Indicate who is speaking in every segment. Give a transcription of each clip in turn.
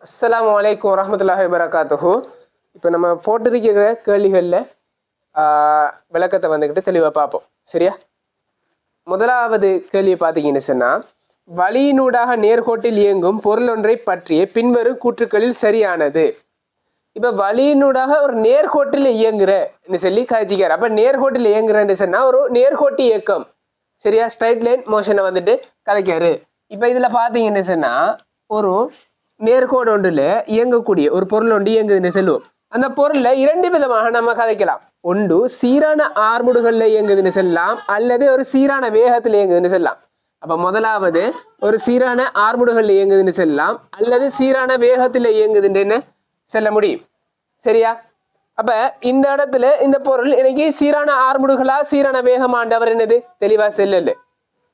Speaker 1: அஸ்ஸலாமு அலைக்கும் வரஹ்மத்துல்லாஹி வபரகாத்துஹு. இப்போ நம்ம போட்டிருக்கிற கேள்விகளில் விளக்கத்தை வந்துக்கிட்டு தெளிவாக பார்ப்போம். சரியா? முதலாவது கேள்வியை பார்த்தீங்கன்னு சொன்னால், வழியினூடாக நேர்கோட்டில் இயங்கும் பொருள் ஒன்றை பற்றிய பின்வரும் கூற்றுக்களில் சரியானது. இப்போ வழியினூடாக ஒரு நேர்கோட்டில் இயங்குறன்னு சொல்லி கழிச்சிக்கார். அப்போ நேர்கோட்டில் இயங்குறேன்னு சொன்னால் ஒரு நேர்கோட்டு இயக்கம். சரியா? ஸ்ட்ரைட் லைன் மோஷனை வந்துட்டு கலைக்காரு. இப்போ இதில் பார்த்தீங்கன்னு சொன்னால் ஒரு நேர்கோடு ஒன்றில் இயங்கக்கூடிய ஒரு பொருள் ஒன்று இயங்குதுன்னு சொல்லுவோம். அந்த பொருளை இரண்டு விதமாக நம்ம கதைக்கலாம். ஒன்று சீரான ஆர்முடுகளில் இயங்குதுன்னு சொல்லலாம், அல்லது ஒரு சீரான வேகத்தில் இயங்குதுன்னு சொல்லலாம். அப்போ முதலாவது ஒரு சீரான ஆர்முடுகளில் இயங்குதுன்னு சொல்லலாம், அல்லது சீரான வேகத்தில் இயங்குதுன்னு சொல்ல முடியும். சரியா? அப்ப இந்த இடத்துல இந்த பொருள் எனக்கு சீரான ஆர்முடுகளா சீரான வேகமாண்டவர் என்னது தெளிவா செல்லல.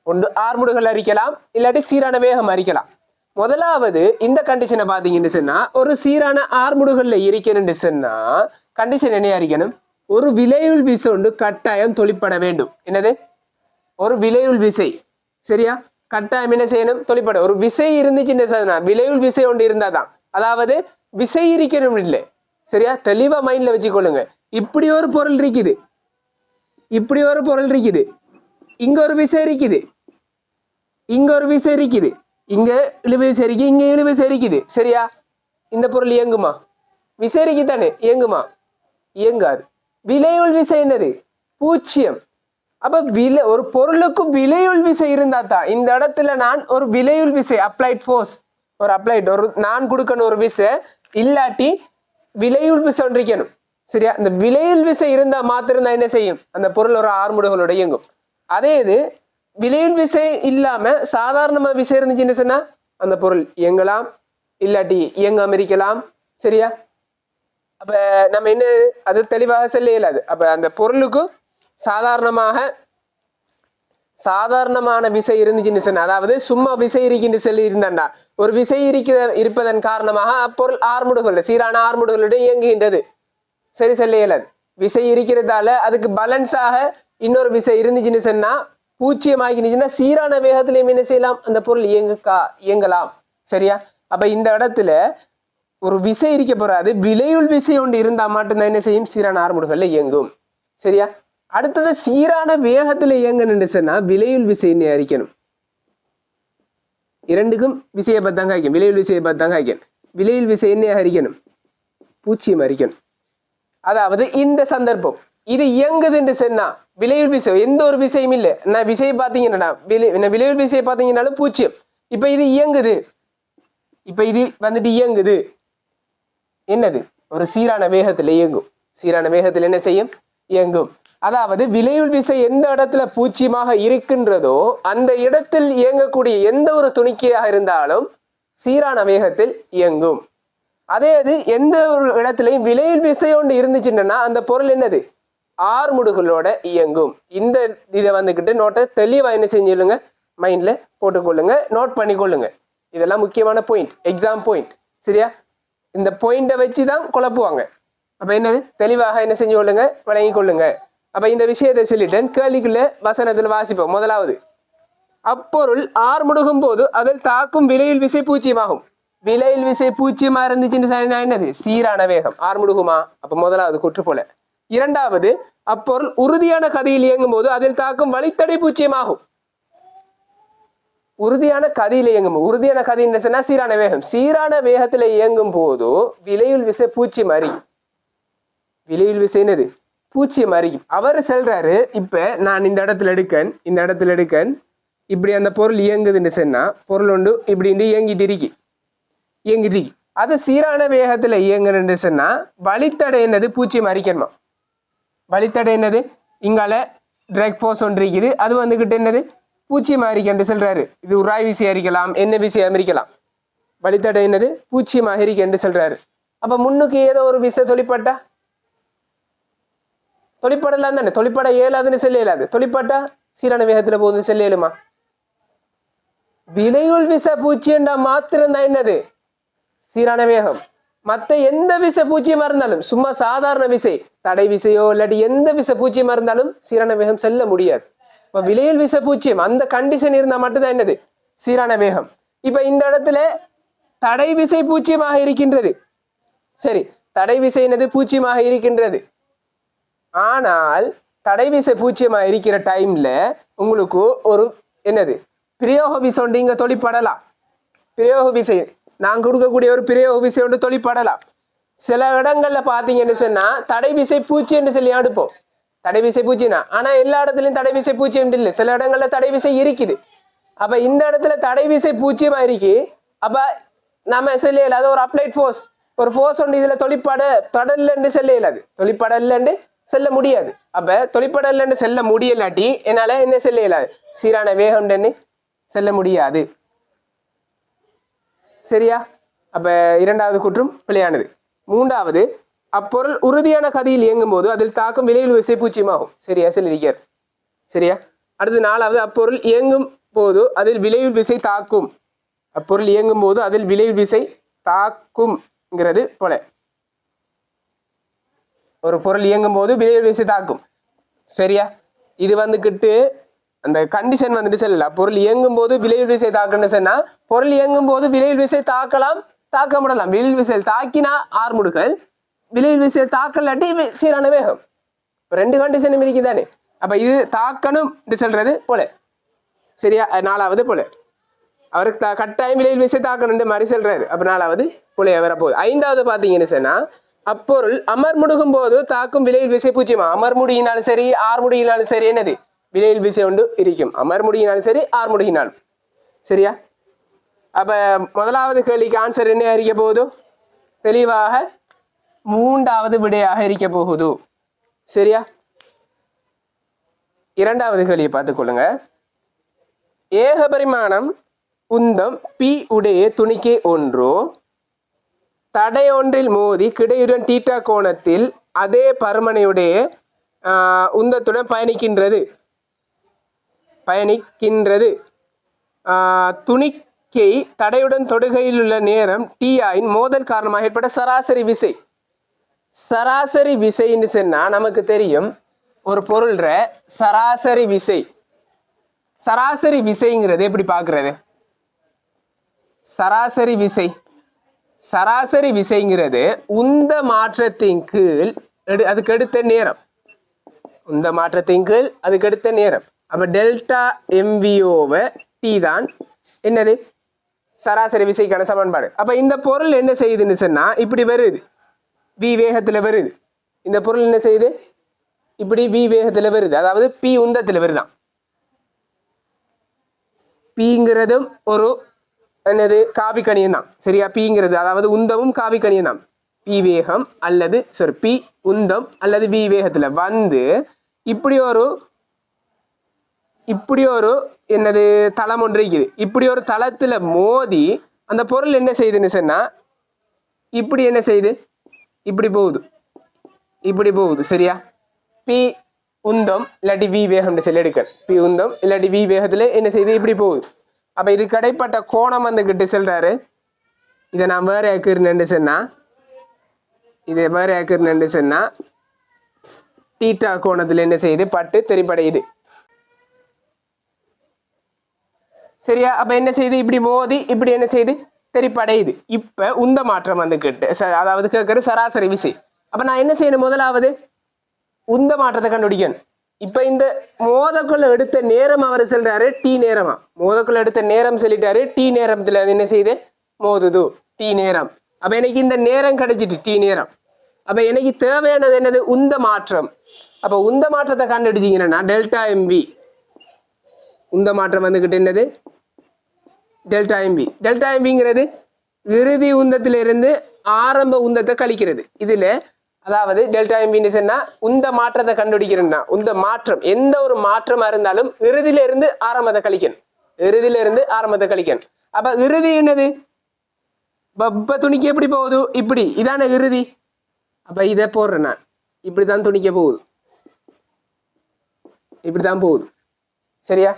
Speaker 1: ஒன்று ஆர்முடுகள் அறிக்கலாம், இல்லாட்டி சீரான வேகம் அறிக்கலாம். முதலாவது இந்த கண்டிஷனை பார்த்தீங்கன்னு சொன்னா, ஒரு சீரான ஆர்முடுகள்ல இருக்கணும்னு சொன்னா கண்டிஷன் என்ன அறிக்கணும்? ஒரு விளையுள் விசை ஒன்று கட்டாயம் தொழிற்பட வேண்டும். என்னது? ஒரு விளையுள் விசை. சரியா? கட்டாயம் என்ன செய்யணும்? தொழிற்பட. ஒரு விசை இருந்துச்சுன்னு சொன்னா, விளையுள் விசை ஒன்று இருந்தாதான், அதாவது விசை இருக்கணும் இல்லை. சரியா? தெளிவா மைண்ட்ல வச்சுக்கொள்ளுங்க. இப்படி ஒரு பொருள் இருக்குது, இப்படி ஒரு பொருள் இருக்குது, இங்க ஒரு விசை இருக்குது, இங்க ஒரு விசை இருக்குது, இங்க இழுவு விசை இருக்கு, இங்க இழுவு விசை இருக்குது. சரியா? இந்த பொருள் இயங்குமா? விசை இருக்கு தானே, இயங்குமா? இயங்காது. விளையுள் விசை என்னது? பூஜ்ஜியம். அப்ப ஒரு பொருளுக்கு விளையுள் விசை இருந்தா தான் இந்த இடத்துல நான் ஒரு விளையுள் விசை அப்ளைட் ஃபோர்ஸ், ஒரு நான் கொடுக்கணும் ஒரு விசை, இல்லாட்டி விளையுள் விசை ஒன்றிக்கணும். சரியா? இந்த விளையுள் விசை இருந்தா மாத்திருந்தா என்ன செய்யும்? அந்த பொருள் ஒரு ஆர்முடுகளோட இயங்கும். அதே இது விளையுள் விசை இல்லாம சாதாரணமா விசை இருந்துச்சுன்னு சொன்னா அந்த பொருள் இயங்கலாம், இல்லாட்டி இயங்காம இருக்கலாம். சரியா? அப்ப நம்ம என்ன அது தெளிவாக சொல்ல இயலாது. அப்ப அந்த பொருளுக்கு சாதாரணமான விசை இருந்துச்சுன்னு சொன்னா, அதாவது சும்மா விசை இருக்கின்னு சொல்லி இருந்தாண்டா, ஒரு விசை இருப்பதன் காரணமாக அப்பொருள் ஆர்முடுகள் சீரான ஆர்முடுகளுடன் இயங்குகின்றது. சரி, சொல்ல இயலாது. விசை இருக்கிறதால அதுக்கு பேலன்ஸாக இன்னொரு விசை இருந்துச்சுன்னு சொன்னா, பூச்சியமாகிச்சுன்னா சீரான வேகத்திலையும் என்ன செய்யலாம்? அந்த பொருள் இயங்கலாம். சரியா? அப்ப இந்த இடத்துல ஒரு விசை இருக்க போறாது, விளையுள் விசை ஒன்று இருந்தா மட்டும்தான் என்ன செய்யும்? சீரான ஆர்முடுகள்ல இயங்கும். சரியா? அடுத்தது சீரான வேகத்துல இயங்கணும்னு சொன்னா விளையுள் விசைன்னு அறிக்கணும். இரண்டுக்கும் விசையை பார்த்தாங்க அறிக்கணும், விளையுள் விசையை பார்த்தாங்க அறிக்கணும். விளையுள் விசை என்ன அறிக்கணும்? பூச்சியம் அறிக்கணும். அதாவது இந்த சந்தர்ப்பம் இது இயங்குதுன்னு சொன்னா விளையுள் விசை எந்த ஒரு விசையும் இல்லை. நான் விசையை பார்த்தீங்கன்னா விளையுள் விசையை பார்த்தீங்கன்னாலும் பூச்சியம். இப்ப இது இயங்குது, இப்ப இது வந்துட்டு இயங்குது, என்னது? ஒரு சீரான வேகத்துல இயங்கும். சீரான வேகத்தில் என்ன செய்யும்? இயங்கும். அதாவது விளையுள் விசை எந்த இடத்துல பூச்சியமாக இருக்கின்றதோ அந்த இடத்தில் இயங்கக்கூடிய எந்த ஒரு துணிக்கையாக இருந்தாலும் சீரான வேகத்தில் இயங்கும். அதே அது எந்த ஒரு இடத்துலையும் விளையுள் விசை ஒன்று இருந்துச்சுன்னா அந்த பொருள் என்னது? ஆர்முடுகளோட இயங்கும். இந்த இதை வந்துக்கிட்டு நோட்டை தெளிவாக என்ன செஞ்சுள்ளுங்க, மைண்ட்ல போட்டுக்கொள்ளுங்க, நோட் பண்ணிக்கொள்ளுங்க. இதெல்லாம் முக்கியமான பாயிண்ட், எக்ஸாம் பாயிண்ட். சரியா? இந்த பாயிண்டை வச்சு தான் குழப்புவாங்க. அப்ப என்னது? தெளிவாக என்ன செஞ்சு கொள்ளுங்க, வழங்கி கொள்ளுங்க. அப்ப இந்த விஷயத்தை சொல்லிட்டேன். கேள்விக்குள்ள வசனத்தில் வாசிப்போம். முதலாவது, அப்பொருள் ஆர்முடுகும் போது அதில் தாக்கும் விளையுள் விசை பூச்சியமாகும். விளையுள் விசை பூச்சியமா இருந்துச்சுன்னு என்னது? சீரான வேகம். ஆர்முடுகுமா? அப்ப முதலாவது குற்று போல. இரண்டாவது, அப்பொருள் உறுதியான கதியில் இயங்கும் போது அதில் தாக்கும் வழித்தடை பூச்சியமாகும். உறுதியான கதியில் இயங்கும், உறுதியான கதி என்ன சொன்னா சீரான வேகம். சீரான வேகத்துல இயங்கும் போது விளையுள் விசை பூச்சியம் அறியும். விளையுள் விசை என்னது? பூச்சியம் அறியும். அவர் சொல்றாரு, இப்ப நான் இந்த இடத்துல எடுக்கன் இப்படி அந்த பொருள் இயங்குதுன்னு சொன்னா பொருள் ஒன்று இப்படி இயங்கிட்டு இருக்கு. அது சீரான வேகத்துல இயங்குன்னு சொன்னா வழித்தடை என்னது? பூச்சியம் அறிக்கணுமா? வழித்தடை என்னது? இங்கால டிராக் ஃபோர்ஸ் ஒன்று இருக்குது, அது வந்துகிட்டு என்னது? பூச்சியம் அறிக்கன்னு சொல்றாரு. இது உராய் விசை அறிக்கலாம், என்ன விசை அமைக்கலாம். வழித்தடை என்னது? பூச்சியமாக இருக்கன்னு சொல்றாரு. அப்ப முன்னுக்கு ஏதோ ஒரு விசை தொழிற்பட்டா தொழிற்படலாம் தானே, தொழிற்பட இயலாதுன்னு சொல்ல இயலாது. தொழிற்பட்டா சீரான வேகத்துல போகுதுன்னு சொல்ல இயலுமா? விளையுள் விசை பூச்சியண்டா மாத்திரம்தான் என்னது? சீரான வேகம். மற்ற எந்த விசை பூச்சியமா இருந்தாலும், சும்மா சாதாரண விசை, தடை விசையோ இல்லாட்டி எந்த விசை பூச்சியமா இருந்தாலும் சீரான வேகம் செல்ல முடியாது. இப்ப விளையுள் விசை பூச்சியம் அந்த கண்டிஷன் இருந்தா மட்டும்தான் என்னது? சீரான வேகம். இப்ப இந்த இடத்துல தடை விசை பூஜ்ஜியமாக இருக்கின்றது. சரி, தடை விசை என்னது பூஜ்ஜியமாக இருக்கின்றது. ஆனால் தடை விசை பூஜ்ஜியமாக இருக்கிற டைம்ல உங்களுக்கு ஒரு என்னது பிரயோக விசை ஒன்று இங்க தொழிற்படலாம். பிரயோக விசை நான் கொடுக்கக்கூடிய ஒரு பிரயோக விசை ஒன்று தொழிற்படலாம். சில இடங்கள்ல பாத்தீங்கன்னு சொன்னா தடை விசை பூஜ்ஜியம் சொல்லி அடுப்போம். தடை விசை பூஜ்ஜியம், ஆனா எல்லா இடத்துலயும் தடை விசை பூஜ்ஜியம் இல்லை. சில இடங்கள்ல தடை விசை இருக்குது. அப்ப இந்த இடத்துல தடை விசை பூஜ்ஜியமா இருக்கு. அப்ப நம்ம சொல்ல இயலாது ஒரு அப்ளைட் ஃபோர்ஸ், ஒரு ஃபோர்ஸ் ஒன்று இதுல தொழிற்படலன்னு சொல்ல இயலாது, தொழிற்படலன்னு செல்ல முடியாது. அப்ப தொழிற்படலன்னு செல்ல முடியலாட்டி என்னால என்ன செல்ல இயலாது, சீரான வேகம் செல்ல முடியாது. சரியா? அப்ப இரண்டாவது கூற்றும் பிழையானது. மூன்றாவது, அப்பொருள் உறுதியான கதியில் இயங்கும் போது அதில் தாக்கும் விளைவு விசை பூஜ்ஜியமாகும். சரியா சொல்லியிருக்கார். சரியா? அடுத்து நாலாவது, அப்பொருள் இயங்கும் போது அதில் விளைவு விசை தாக்கும். அப்பொருள் இயங்கும் போது அதில் விளைவு விசை தாக்கும்ங்கிறது போல. ஒரு பொருள் இயங்கும் போது விளைவு விசை தாக்கும். சரியா? இது வந்துக்கிட்டு அந்த கண்டிஷன் வந்துட்டு சொல்லல. பொருள் இயங்கும் போது விளைவு விசை தாக்குன்னு சொன்னா பொருள் இயங்கும் போது விளைவு விசை தாக்கலாம், தாக்க முடியலாம். விளைவு விசை தாக்கினா ஆர்முடுகள், விளைவு விசை தாக்கலாட்டி சீரான வேகம். ரெண்டு கண்டிஷனும் இருக்குதானே. அப்ப இது தாக்கணும் சொல்றது போல. சரியா? நாலாவது போல. அவருக்கு கட்டாயம் விளைவு விசை தாக்கணும் மாதிரி சொல்றாரு. அப்ப நாலாவது போல வரப்போகுது. ஐந்தாவது பாத்தீங்கன்னு சொன்னா அப்பொருள் அமர்முடுகும் போது தாக்கும் விளைவு விசை பூஜ்ஜியமா. அமர்முடியினாலும் சரி ஆர்முடியினாலும் சரி என்னது விளைவு விசை ஒன்று இருக்கும். அமர்முடியினாலும் சரி ஆர்முடியினாலும். சரியா? அப்ப முதலாவது கேள்விக்கு ஆன்சர் என்ன இருக்க போகுது? தெளிவாக மூன்றாவது விடையாக இருக்க போகுது. சரியா? இரண்டாவது கேள்வியை பார்த்துக்கொள்ளுங்க. ஏகபரிமாணம் உந்தம் பி உடைய துணிக்கை ஒன்றோ தடை ஒன்றில் மோதி கிடையுடன் தீட்டா கோணத்தில் அதே பருமனையுடைய உந்தத்துடன் பயணிக்கின்றது. துணிக்கை தடையுடன் தொடுகையில் உள்ள நேரம் டி ஆயின் மோதல் காரணமாக ஏற்பட்ட சராசரி விசை. சராசரி விசைன்னு சொன்னா நமக்கு தெரியும் ஒரு பொருள்ற சராசரி விசை. சராசரி விசைங்கிறது எப்படி பார்க்கறது? சராசரி விசைங்கிறது உந்த மாற்றத்தின் கீழ் அதுக்கு எடுத்த நேரம். உந்த மாற்றத்தின் கீழ் அதுக்கு எடுத்த நேரம். அப்ப டெல்டா எம்விஓவை டி தான் என்னது சராசரி விசைக்கான சமன்பாடு. அப்ப இந்த பொருள் என்ன செய்யுதுன்னு சொன்னா இப்படி வருது, வி வேகத்துல வருது. இந்த பொருள் என்ன செய்யுது? இப்படி வி வேகத்துல வருது, அதாவது பி உந்தத்துல வருதான். பிங்கிறதும் ஒரு என்னது காவிக்கணியம் தான். சரியா? பிங்கிறது அதாவது உந்தமும் காவிக்கணியம் தான். பி வேகம் அல்லது பி உந்தம் அல்லது வி வேகத்துல வந்து இப்படி ஒரு என்னது தளம் ஒன்று இருக்குது. இப்படி ஒரு தளத்துல மோதி அந்த பொருள் என்ன செய்யுதுன்னு சொன்னா இப்படி என்ன செய்யுது? இப்படி போகுது. சரியா? பி உந்தம் இல்லாட்டி வி வேகம் சொல்லி எடுக்க. பி உந்தம் இல்லாட்டி வி வேகத்துல என்ன செய்யுது? இப்படி போகுது. அப்ப இது கடைப்பட்ட கோணம் வந்துகிட்டு சொல்றாரு. இதை நான் வேற ஆக்குறேன்னு சொன்னா தீட்டா கோணத்துல என்ன செய்யுது? பட்டு தெரிப்படையுது. சரியா? அப்ப என்ன செய்யுது? இப்படி மோதி இப்படி என்ன செய்யுது? தெரிப்படையுது. இப்ப உந்த மாற்றம் வந்துகிட்டு அதாவது கேட்கறது சராசரி விசை. அப்ப நான் என்ன செய்யணும்? முதலாவது உந்த மாற்றத்தை கண்டுபிடிக்கணும். இப்ப இந்த மோதக்குள்ள எடுத்த நேரம் அவர் சொல்றாரு டி நேரமா. மோதக்குள்ள எடுத்த நேரம் சொல்லிட்டாரு. டி நேரத்துல அது என்ன செய்யுது? மோதுது டி நேரம். அப்ப எனக்கு இந்த நேரம் கிடைச்சிட்டு டி நேரம். அப்ப எனக்கு தேவையானது என்னது? உந்த மாற்றம். அப்ப உந்த மாற்றத்தை கண்டுபிடிச்சிங்கன்னா டெல்டா எம்பி. உந்த மாற்றம் வந்துகிட்டு என்னது? Delta MP. டெல்டா எம்பிங்கிறது இறுதி உந்தத்திலிருந்து ஆரம்ப உந்தத்தை கழிக்கிறது. இதுல அதாவது டெல்டா எம்பின்னு சொன்னா உந்த மாற்றத்தை கண்டுபிடிக்கிறேன்னா உந்த மாற்றம் எந்த ஒரு மாற்றமா இருந்தாலும் இறுதியில இருந்து ஆரம்பத்தை கழிக்கணும். அப்ப இறுதி என்னது? இப்ப துணிக்கு எப்படி போகுது? இப்படி இதான இறுதி. அப்ப இதை போடுறேன் நான். இப்படிதான் துணிக்க போகுது, இப்படிதான் போகுது. சரியா?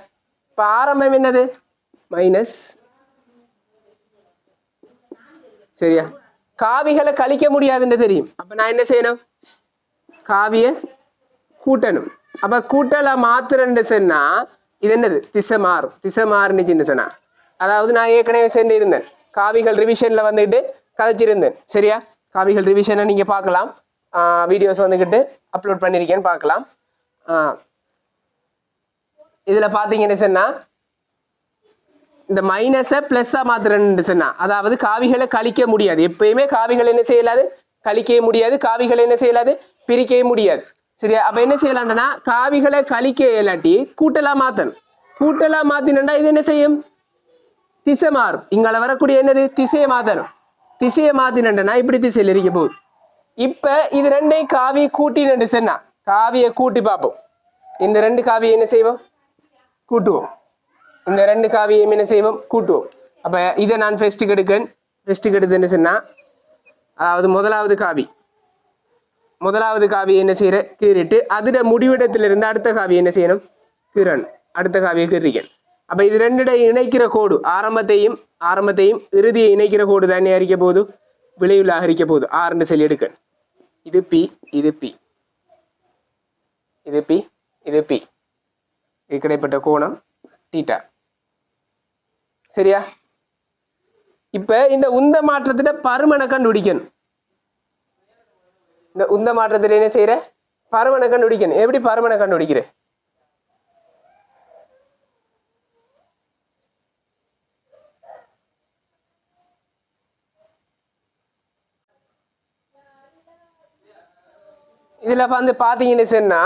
Speaker 1: இப்ப ஆரம்பம் என்னது? மைனஸ். சரியா? காவிகளை கழிக்க முடியாதுன்னு தெரியும். அப்ப நான் என்ன செய்யணும்? காவிய கூட்டணும். அப்ப கூட்டல மாத்திரன்னு சொன்னா இது என்னது? திசை மாறும். திசை மாறுனுச்சுன்னு சொன்னா அதாவது நான் ஏற்கனவே சென்று இருந்தேன் காவிகள் ரிவிஷனில் வந்துக்கிட்டு கதைச்சிருந்தேன். சரியா, காவிகள் ரிவிஷனை நீங்கள் பார்க்கலாம், வீடியோஸ் வந்துக்கிட்டு அப்லோட் பண்ணியிருக்கேன்னு பார்க்கலாம். இதில் பார்த்தீங்கன்னு சொன்னால் இந்த மைனஸை ப்ளஸ்ஸாக மாற்றுறேன்னு சொன்னால், அதாவது காவிகளை கழிக்க முடியாது. எப்பயுமே காவிகள் என்ன செய்யலாது, கழிக்கவே முடியாது. காவிகளை என்ன செய்யலாது, பிரிக்கவே முடியாது. சரியா, அப்போ என்ன செய்யலாம்னா காவிகளை கழிக்க இல்லாட்டி கூட்டலாக மாற்றணும். கூட்டலாக மாற்றினா இது என்ன செய்யும், திசை மாறும். இங்கால வரக்கூடிய என்னது, திசையை மாற்றணும். திசையை மாற்றினா இப்படி திசையில் இருக்க போகுது. இப்போ இது ரெண்டையும் காவியை கூட்டினு சொன்னா, காவியை கூட்டி பார்ப்போம். இந்த ரெண்டு காவியை என்ன செய்வோம், கூட்டுவோம். இந்த ரெண்டு காவியையும் என்ன செய்வோம், கூட்டுவோம். அப்போ இதை நான் ஃபெஸ்ட்டுக்கு எடுக்கேன். ஃபெஸ்ட்டுக்கு எடுத்துன்னு சொன்னால், அதாவது முதலாவது காவியை என்ன செய்கிற, கீறிட்டு அதோட முடிவிடத்திலிருந்து அடுத்த காவியை என்ன செய்யணும், கீறணும். அடுத்த காவியை கீறிக்கணும். அப்போ இது ரெண்டு இணைக்கிற கோடு, ஆரம்பத்தையும் இறுதியை இணைக்கிற கோடு தானே அறிக்க போகுது, விளைவுலாக இருக்க போகுது. ஆறுன்னு சொல்லி எடுக்கணும். இது பி, இது பி, இது பி, இது பி. இது கிடைப்பட்ட கோணம் தீட்டா. சரியா, இப்ப இந்த உந்த மாற்றத்திட பருமனை கண்டுபிடிக்கணும். இந்த உந்த மாற்றத்தில் என்ன செய்யற, பருமனை கண்டுபிடிக்கணும். எப்படி பருமனை கண்டுபிடிக்கிற, இதுல வந்து பாத்தீங்கன்னு சொன்னா,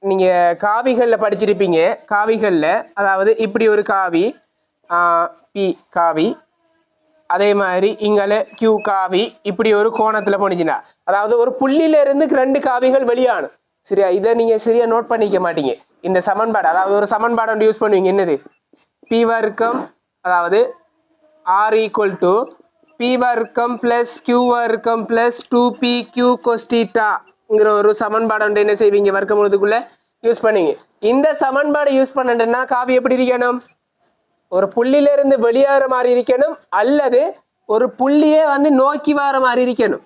Speaker 1: நீங்க காவிகள்ல படிச்சிருப்பீங்க. காவிகள்ல அதாவது இப்படி ஒரு காவி, பி காவி, அதே மாதிரி இங்கால கியூ காவி இப்படி ஒரு கோணத்துல போனிச்சுன்னா, அதாவது ஒரு புள்ளியில இருந்து ரெண்டு காவிகள் வெளியானும். சரியா, இதை நீங்க சரியா நோட் பண்ணிக்க மாட்டீங்க. இந்த சமன்பாடு, அதாவது ஒரு சமன்பாடு ஒன்று யூஸ் பண்ணுவீங்க. என்னது, பி வர்க்கம், அதாவது ஆர் ஈக்குவல் டு பி வர்க்கம் பிளஸ் கியூ வர்க்கம் பிளஸ் 2pq cos θங்கிற ஒரு சமன்பாடு ஒன்று என்ன செய்வீங்க, வர்க்கமூலத்துக்குள்ள யூஸ் பண்ணுவீங்க. இந்த சமன்பாடு யூஸ் பண்ணணும்னா காவி எப்படி இருக்கணும், ஒரு புள்ளியில இருந்து வெளியேற மாதிரி இருக்கணும், அல்லது ஒரு புள்ளியே வந்து நோக்கி வர மாதிரி இருக்கணும்.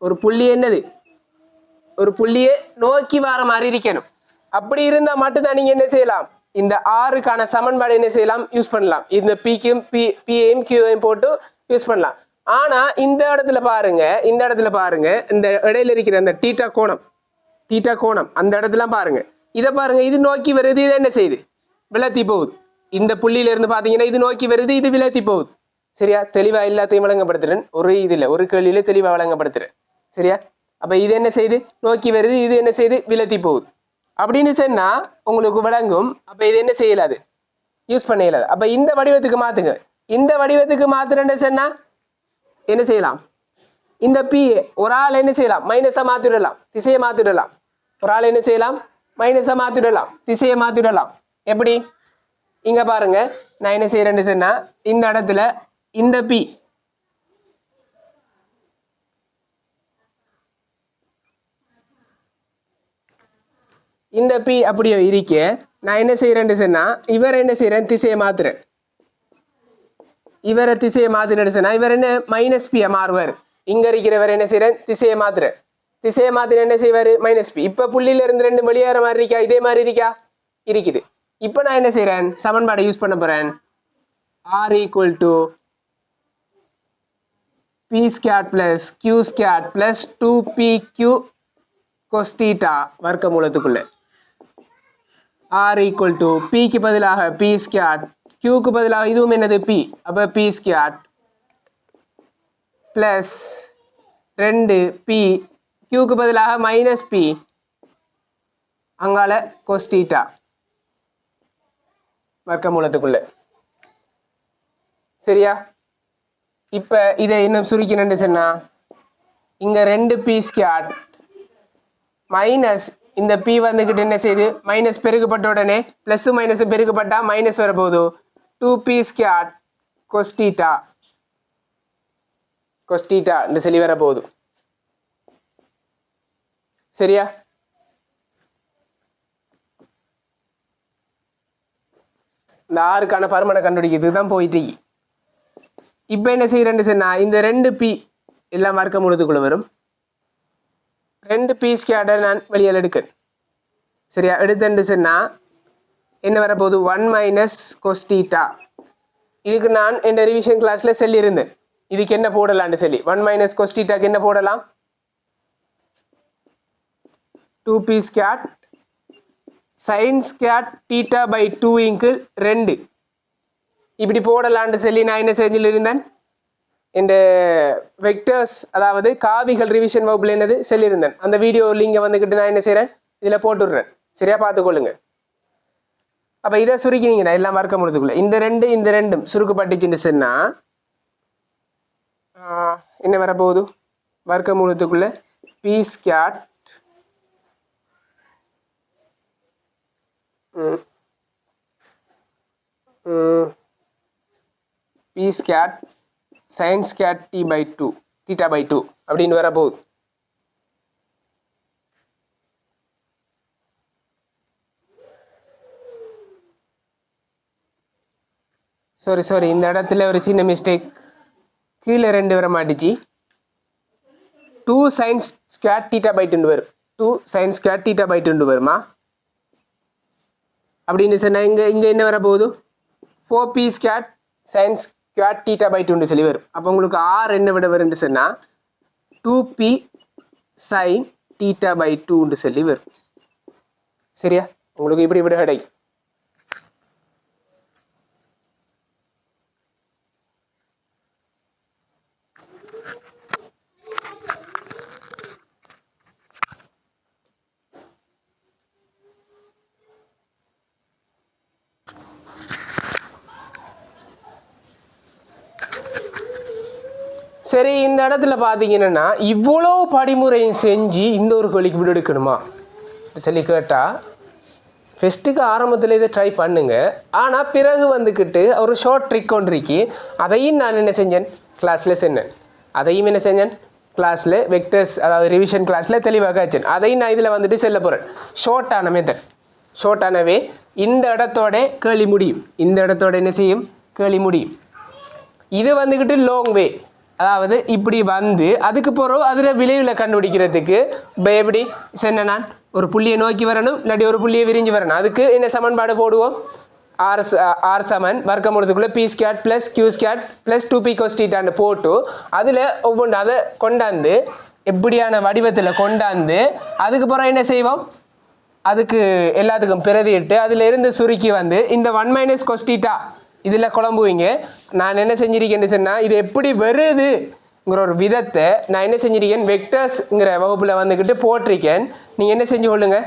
Speaker 1: ஒரு புள்ளி என்னது, ஒரு புள்ளியே நோக்கி வர மாதிரி இருக்கணும். அப்படி இருந்தா மட்டும்தான் நீங்க என்ன செய்யலாம், இந்த ஆறுக்கான சமன்பாடு என்ன செய்யலாம், யூஸ் பண்ணலாம். இந்த பிக்கும் பியையும் கியூவையும் போட்டு யூஸ் பண்ணலாம். ஆனா இந்த இடத்துல பாருங்க, இந்த இடையில இருக்கிற அந்த தீட்டா கோணம் அந்த இடத்துல பாருங்க, இதை பாருங்க, இது நோக்கி வருது, இது என்ன செய்யுது, விலத்தி போகுது. இந்த புள்ளியில இருந்து பாத்தீங்கன்னா இது நோக்கி வருது, இது விலத்தி போகுது. சரியா, தெளிவா எல்லாத்தையும் வழங்கப்படுத்துறேன். ஒரு கேள்வியில தெளிவா வழங்கப்படுத்துறேன். சரியா, அப்ப இது என்ன செய்யுது, நோக்கி வருது, இது என்ன செய்யுது, விலத்தி போகுது அப்படின்னு சொன்னா உங்களுக்கு விளங்கும். அப்ப இது என்ன செய்யலாது, யூஸ் பண்ண இயலாது. அப்ப இந்த வடிவத்துக்கு மாத்துங்க. இந்த வடிவத்துக்கு மாத்துறேன்னு சொன்னா என்ன செய்யலாம், இந்த பி ஒரு ஆள் என்ன செய்யலாம், மைனஸா மாத்திடலாம், திசையை மாத்திடலாம். ஒரு ஆள் என்ன செய்யலாம், மைனஸா மாத்திடலாம், திசையை மாத்திடலாம். எப்படி, இங்க பாருங்க, நான் என்ன செய்யறேன்னு சொன்னா, இந்த இடத்துல இந்த பி அப்படியே இருக்க, நான் என்ன செய்யறேன்னு சொன்னா, இவர் என்ன செய்யறேன், திசையை மாத்துறேன். இவரை திசையை மாத்திரேன்னு சொன்னா இவர் என்ன மைனஸ் பியா மாறுவார். இங்க இருக்கிறவர் என்ன செய்யறேன், திசையை மாத்துறேன். திசையை மாத்திர என்ன செய்வாரு, மைனஸ் பி. இப்ப புள்ளியில இருந்து ரெண்டு வெளியேற மாதிரி இருக்கா, இதே மாதிரி இருக்கா, இருக்குது. இப்போ நான் என்ன செய்யறேன், சமன்பாடை யூஸ் பண்ண போறேன். R equal to P square plus Q square plus 2pq cos θ வர்க்கமூலத்துக்குள்ள. ஆர் ஈக்குவல் டு பிக்கு பதிலாக பி ஸ்கொயர், கியூக்கு பதிலாக இதுவும் என்னது பி, அப்ப பி ஸ்கொயர் பிளஸ் 2p, கியூக்கு பதிலாக மைனஸ் பி, அங்கால cos θ வர்க்கமூலத்துக்குள்ள. சரியா, இப்ப இதை இன்னும் சுருக்கணும்னு சொன்னா, இங்க 2p ஸ்கொயர் மைனஸ் இந்த p வந்துகிட்டு என்ன செய்யுது, மைனஸ் பெருக்கப்பட்ட உடனே பிளஸ் மைனஸ் பெருக்கப்பட்டா மைனஸ் வரப்போகுது. 2p ஸ்கொயர் cos θ இந்த சொல்லி வரப்போகுது. சரியா, இந்த ஆறுக்கான பருமனை கண்டுபிடிக்கிறதுக்கு தான் போயிட்டு. இப்போ என்ன செய்யறேன்னு சொன்னா, இந்த 2p எல்லாம் வர்க்கமூலத்துக்குள்ள வரும். 2p ஸ்கொயர்டை நான் வெளியில் எடுக்கிறேன். சரியா, எடுத்துன்னு சொன்னா என்ன வரப்போகுது, 1 மைனஸ் cos θ இதுக்கு நான் என் ரிவிஷன் கிளாஸில் சொல்லியிருந்தேன் இதுக்கு என்ன போடலான்னு சொல்லி 1 மைனஸ் cos தீட்டாக்கு என்ன போடலாம் 2p square sin square theta by 2 இங்கு 2 இப்படி போடலான்னு சொல்லி நான் என்ன செஞ்சிருந்தேன் இந்த வெக்டர்ஸ் அதாவது காவிகள் ரிவிஷன் வகுப்பில் என்னது சொல்லியிருந்தேன் அந்த வீடியோ லிங்கை வந்துக்கிட்டு நான் என்ன செய்கிறேன் இதில் போட்டுடுறேன் சரியா பார்த்துக்கொள்ளுங்க அப்போ இதை சுருக்கினீங்கன்னா எல்லாம் வர்க்க முடியதுக்குள்ள இந்த ரெண்டும் சுருக்கப்பட்டுச்சுன்னு சொன்னால் என்ன வரப்போகுது வர்க்க மூலத்துக்குள்ள P square P square sin square theta by 2 அப்படின்னு வரப்போகுது சாரி இந்த இடத்துல ஒரு சின்ன மிஸ்டேக் கீழே 2 வர மாட்டிச்சு 2 sin ஸ்கொயர் தீட்டா பை 2 வரும் 2 sin ஸ்கொயர் தீட்டா பை 2 வருமா அப்படின்னு சொன்னால் இங்கே என்ன வரப்போகுது 4p square sin square theta by 2 சொல்லி வரும் அப்போ உங்களுக்கு ஆர் என்ன விட வரும்னு சொன்னால் 2p sin தீட்டா பை 2 சொல்லி வரும் சரியா உங்களுக்கு இப்படி விட கிடைக்கும் சரி இந்த இடத்துல பார்த்தீங்கன்னா இவ்வளோ படிமுறையும் செஞ்சு இந்த ஒரு கேள்விக்கு விட எடுக்கணுமா சொல்லி கேட்டால் ஃபஸ்ட்டுக்கு ஆரம்பத்தில் இதை ட்ரை பண்ணுங்க ஆனால் பிறகு வந்துக்கிட்டு ஒரு ஷார்ட் ட்ரிக் ஒன்று இருக்கு அதையும் நான் என்ன செஞ்சேன் கிளாஸில் சொன்னேன் அதையும் என்ன செஞ்சேன் கிளாஸில் வெக்டர்ஸ் அதாவது ரிவிஷன் கிளாஸில் தெளிவாக வச்சேன் அதையும் நான் இதில் வந்துட்டு செல்ல போகிறேன் ஷார்ட்டான மெத்தட் ஷார்ட்டானவே இந்த இடத்தோட கேள்வி முடியும் இந்த இடத்தோட என்ன செய்யும் கேள்வி முடியும் இது வந்துக்கிட்டு லாங் வே அதாவது இப்படி வந்து அதுக்கு பிறகு அதில் விளைவில் கண்டுபிடிக்கிறதுக்கு இப்போ எப்படி சொன்ன நான் ஒரு புள்ளியை நோக்கி வரணும் இல்லாட்டி ஒரு புள்ளியை விரிஞ்சு வரணும் அதுக்கு என்ன சமன்பாடு போடுவோம் ஆர் சமன் வர்க்கமூலத்துக்குள்ளே P square plus Q square plus 2p cos தீட்டான்னு போட்டு அதில் ஒவ்வொன்று அதை கொண்டாந்து எப்படியான வடிவத்தில் கொண்டாந்து அதுக்கு பிறகு என்ன செய்வோம் அதுக்கு எல்லாத்துக்கும் பிரதியிட்டு அதில் இருந்து சுருக்கி வந்து இந்த 1 மைனஸ் cos தீட்டா இதில் குழம்புவீங்க நான் என்ன செஞ்சிருக்கேன்னு சொன்னால் இது எப்படி வருதுங்கிற ஒரு விதத்தை நான் என்ன செஞ்சிருக்கேன் வெக்டர்ஸ்ங்கிற வகுப்பில் வந்துக்கிட்டு போட்டிருக்கேன் நீங்கள் என்ன செஞ்சு கொள்ளுங்க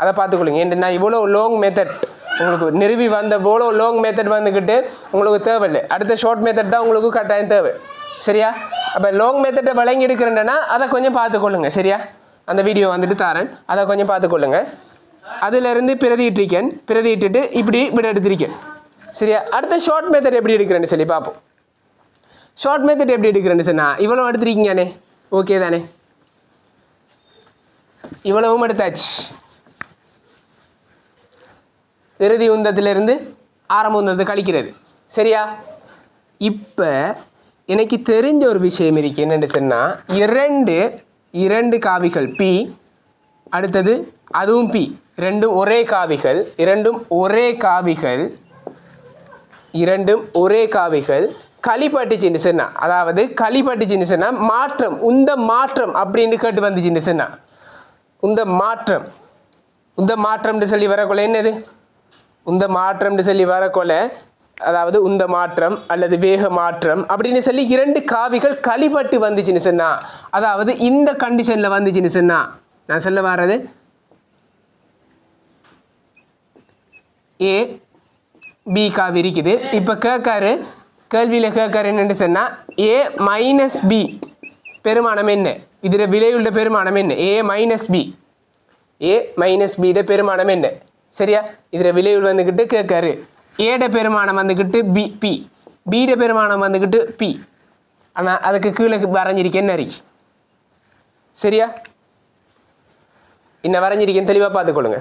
Speaker 1: அதை பார்த்துக்கொள்ளுங்க ஏன்னா நான் இவ்வளோ லாங் மெத்தட் உங்களுக்கு நிறுவி வந்த இவ்வளோ லாங் மெத்தட் வந்துக்கிட்டு உங்களுக்கு தேவையில்லை அடுத்த ஷார்ட் மெத்தட் தான் உங்களுக்கு கட்டாயம் தேவை சரியா அப்போ லாங் மெத்தட்டை வழங்கி எடுக்கிறேன்னா அதை கொஞ்சம் பார்த்துக்கொள்ளுங்க சரியா அந்த வீடியோ வந்துட்டு தாரேன் அதை கொஞ்சம் பார்த்துக்கொள்ளுங்க அதிலிருந்து பிரதியிட்டிருக்கேன் பிரதியிட்டுட்டு இப்படி விட எடுத்திருக்கேன் சரியா அடுத்த ஷார்ட் மெத்தட் எப்படி எடுக்கிறேன்னு சொல்லி பார்ப்போம் ஷார்ட் மெத்தட் எப்படி எடுக்கிறேன்னு சொன்னால் இவ்வளோ எடுத்துருக்கீங்கண்ணே ஓகே தானே இவ்வளவும் எடுத்தாச்சு இறுதி உந்தத்திலிருந்து ஆரம்ப உந்தத்தை கழிக்கிறது சரியா இப்போ எனக்கு தெரிஞ்ச ஒரு விஷயம் இருக்கு என்னென்னு சொன்னால் இரண்டு காவிகள் பி அடுத்தது அதுவும் பி இரண்டும் ஒரே காவிகள் களிப்பட்டுச்சுன்னு சொன்னா அதாவது களிப்பட்டுச்சுன்னு சொன்னா மாற்றம் உந்த மாற்றம் அப்படின்னு கேட்டு வந்துச்சுன்னு சொன்னா உந்த மாற்றம்னு சொல்லி வரக்கொள்ள என்னது உந்த மாற்றம்னு சொல்லி வரக்கொள்ள அதாவது உந்த மாற்றம் அல்லது வேக மாற்றம் அப்படின்னு சொல்லி இரண்டு காவிகள் களிப்பட்டு வந்துச்சுன்னு சொன்னா அதாவது இந்த கண்டிஷன்ல வந்துச்சுன்னு சொன்னா நான் சொல்ல வர்றது ஏ பி காவி இருக்குது இப்போ கேள்வியில் கேட்காரு என்னென்னு சொன்னால் ஏ மைனஸ் பி பெருமானம் என்ன இதில் விலையுள்ள பெருமானம் என்ன ஏ மைனஸ் பிட பெருமானம் என்ன சரியா இதில் விலையுள் வந்துக்கிட்டு கேட்காரு ஏட பெருமானம் வந்துக்கிட்டு பிட பெருமானம் வந்துக்கிட்டு பி ஆனால் அதுக்கு கீழே வரைஞ்சிருக்கேன் என்ன இருக்கு சரியா இன்னும் வரைஞ்சிருக்கேன் தெளிவாக பார்த்துக்கொள்ளுங்க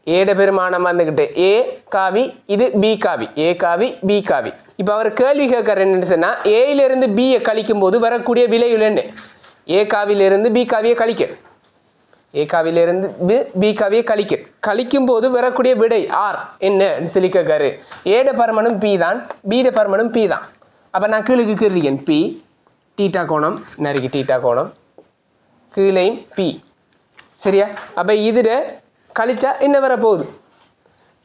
Speaker 1: ஏட பெருமானம் வந்துக்கிட்டு ஏ காவி இது பி காவி ஏ காவி பி காவி இப்போ அவர் கேள்வி கேட்கற என்னன்னு சொன்னால் ஏயிலிருந்து பியை கழிக்கும் போது வரக்கூடிய விலையுள் என்ன ஏ காவிலிருந்து பி காவியை கழிக்க ஏ காவியிலிருந்து பி காவியை கழிக்கும் போது வரக்கூடிய விடை ஆர் என்ன சொல்லி கேட்காரு. ஏட பருமனும் பி தான், பிட பருமனும் பி தான். அப்போ நான் கீழுக்கு கீறிக்கேன் பி டீட்டா கோணம் நறுக்கி டீட்டா கோணம் கீழையும் பி. சரியா? அப்போ இதில் கழிச்சா என்ன வர போகுது?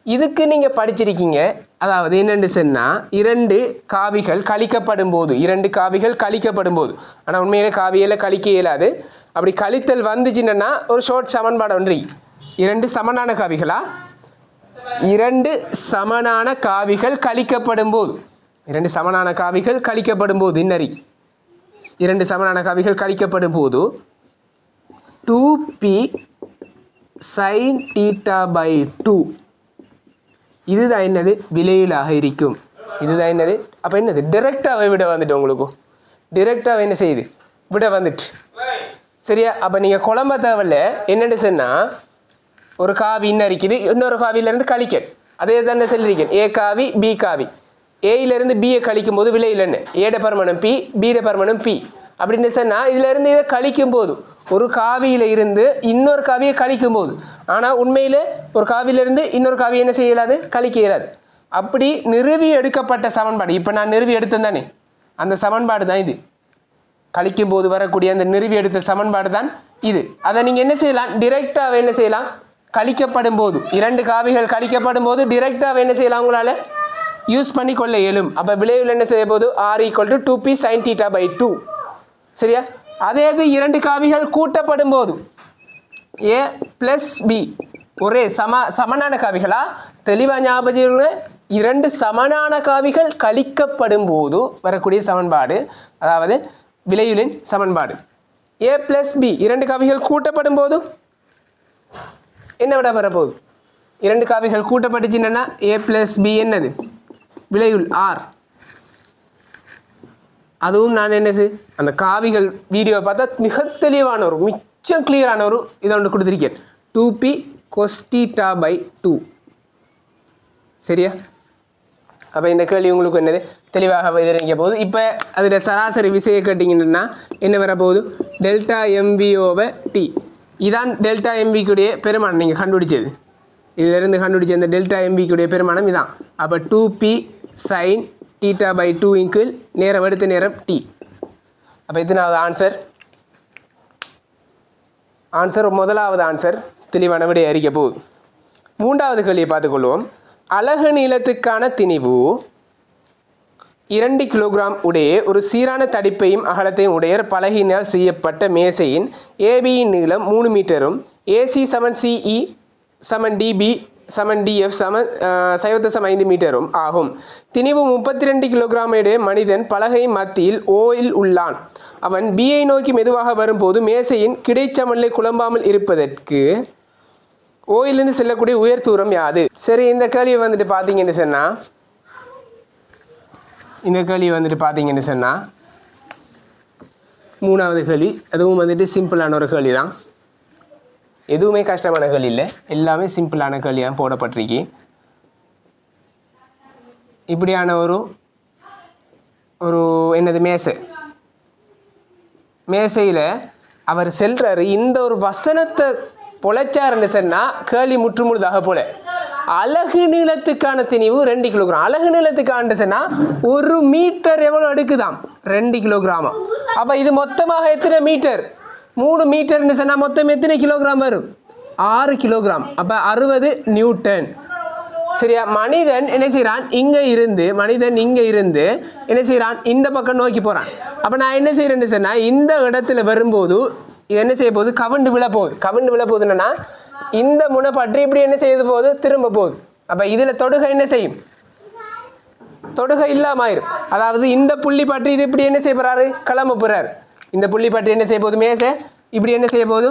Speaker 1: இதுக்கு நீங்கள் படிச்சிருக்கீங்க. அதாவது என்னென்னு சொன்னால் இரண்டு காவிகள் கழிக்கப்படும் போது ஆனால் உண்மையிலே காவியில் கழிக்க இயலாது. அப்படி கழித்தல் வந்துச்சுன்னா ஒரு ஷார்ட் சமன்பாடு ஒன்றி இரண்டு சமனான காவிகள் கழிக்கப்படும் போது இன்னறி இரண்டு சமனான காவிகள் கழிக்கப்படும் போது 2p sin θ/2 இதுதான் என்னது விலையிலாக இருக்கும். இதுதான் என்னது? அப்போ என்னது டிரெக்டாக விட வந்துட்டு உங்களுக்கு டிரெக்டாக என்ன செய்யுது விட வந்துட்டு. சரியா? அப்போ நீங்கள் குழம்ப தேவையில்ல. என்னென்னு சொன்னால் ஒரு காவி இன்னரிக்குது, இன்னொரு காவியிலேருந்து கழிக்க அதே தானே சொல்லியிருக்கேன். ஏ காவி பி காவி, ஏயிலேருந்து பியை கழிக்கும் போது விலையில் என்ன ஏட பருமனும் பி பிட பருமனும் பி அப்படின்னு சொன்னால் இதிலேருந்து இதை கழிக்கும் போது ஒரு காவியில் இருந்து இன்னொரு காவியை கழிக்கும் போது ஆனால் உண்மையில் ஒரு காவியிலிருந்து இன்னொரு காவியை என்ன செய்ய இயலாது கழிக்க இயலாது. அப்படி நிறுவி எடுக்கப்பட்ட சமன்பாடு இப்போ நான் நிறுவி எடுத்தேன் தானே அந்த சமன்பாடு தான் இது. கழிக்கும் போது வரக்கூடிய அந்த நிறுவி எடுத்த சமன்பாடு தான் இது. அதை நீங்கள் என்ன செய்யலாம் டிரெக்டாக என்ன செய்யலாம் கழிக்கப்படும் போது இரண்டு காவிகள் கழிக்கப்படும் போது டிரெக்டாக என்ன செய்யலாம் உங்களால் யூஸ் பண்ணி கொள்ள இயலும். அப்போ விளைவில் என்ன செய்ய போது R = 2p sin θ/2. சரியா? அதே இது இரண்டு காவிகள் கூட்டப்படும் போது A + B ஒரே சமனான காவிகளா தெளிவாக ஞாபகம். இரண்டு சமனான காவிகள் கழிக்கப்படும் போது வரக்கூடிய சமன்பாடு அதாவது விளையுளின் சமன்பாடு. A + B இரண்டு காவிகள் கூட்டப்படும் போது என்ன விட வரப்போகுது? இரண்டு காவிகள் கூட்டப்பட்டுச்சுன்னா A + B என்னது விளையுள் R. அதுவும் நான் என்னது அந்த காவிகள் வீடியோ பார்த்தா மிக தெளிவான ஒரு மிச்சம் கிளியரான ஒரு இதை ஒன்று கொடுத்துருக்கேன் 2p cos θ/2. சரியா? அப்போ இந்த கேள்வி உங்களுக்கு என்னது தெளிவாக எதிர்க்க போகுது. இப்போ அதில் சராசரி விசையை கேட்டிங்கன்னா என்ன வரப்போகுது ΔMV/T. இதான் ΔMVக்குடைய பெருமானம் நீங்கள் கண்டுபிடிச்சது. இதிலிருந்து கண்டுபிடிச்ச இந்த ΔMVக்குடைய பெருமானம் இதான். அப்போ 2p sin θ/2 இன்கில் நேரம் எடுத்த நேரம் t. அப்போ இதனாவது ஆன்சர் முதலாவது ஆன்சர் தெளிவான விடை அறிக்க போகுது. மூன்றாவது கேள்வியை பார்த்துக்கொள்வோம். அலகு நீளத்துக்கான திணிவு 2 கிலோகிராம் உடைய ஒரு சீரான தடிப்பையும் அகலத்தையும் உடைய பலகையினால் செய்யப்பட்ட மேசையின் ஏபியின் நீளம் 3 மீட்டரும் AC = CE = DB = DF = 5 மீட்டரும் ஆகும். திணிவு 32 கிலோகிராம் உடைய மனிதன் பலகை மத்தியில் ஓயில் உள்ளான். அவன் பியை நோக்கி மெதுவாக வரும்போது மேசையின் கிடைச்சமநிலை குழம்பாமல் இருப்பதற்கு ஓயிலிருந்து செல்லக்கூடிய உயர் தூரம் யாது? சரி, இந்த கேள்வியை வந்துட்டு பார்த்தீங்கன்னு சொன்னால் மூணாவது கேள்வி அதுவும் வந்துட்டு சிம்பிளான ஒரு கேள்வி தான். எதுவுமே கஷ்டமான கேள்வி இல்லை, எல்லாமே சிம்பிளான கேள்வியாக போடப்பட்டிருக்கு. இப்படியான ஒரு என்னது மேசையில் அவர் செல்றாரு. இந்த ஒரு வசனத்தை பொழைச்சாருன்னு சொன்னால் கேள்வி முற்றுமுழுதாக போல. அலகு நீளத்துக்கான திணிவு 2 கிலோகிராம். அலகு நீளத்துக்கான சொன்னால் 1 மீட்டர் எவ்வளோ எடுக்குதாம் 2 கிலோகிராமா. அப்போ இது மொத்தமாக எத்தனை மீட்டர் 3 மீட்டர்னு சொன்னால் மொத்தம் எத்தனை கிலோகிராம் வரும் 6 கிலோகிராம். அப்போ 60 நியூட்டன். சரியா? மனிதன் என்ன செய்கிறான் இங்கே இருந்து என்ன செய்கிறான் இந்த பக்கம் நோக்கி போகிறான். அப்போ நான் என்ன செய்கிறேன்னு சொன்னால் இந்த இடத்துல வரும்போது இது என்ன செய்ய போகுது கவிண்டு விழ போகுதுன்னா இந்த முனை பற்றி இப்படி என்ன செய்ய போகுது திரும்ப போகுது. அப்போ இதில் தொடுகை என்ன செய்யும் தொடுகை இல்லாமாயிரும். அதாவது இந்த புள்ளி பற்றி இது இப்படி என்ன செய்ய போகிறாரு கிளம்ப போகிறாரு. இந்த புள்ளி பற்றி என்ன செய்ய போகுது மேசை இப்படி என்ன செய்ய போகுது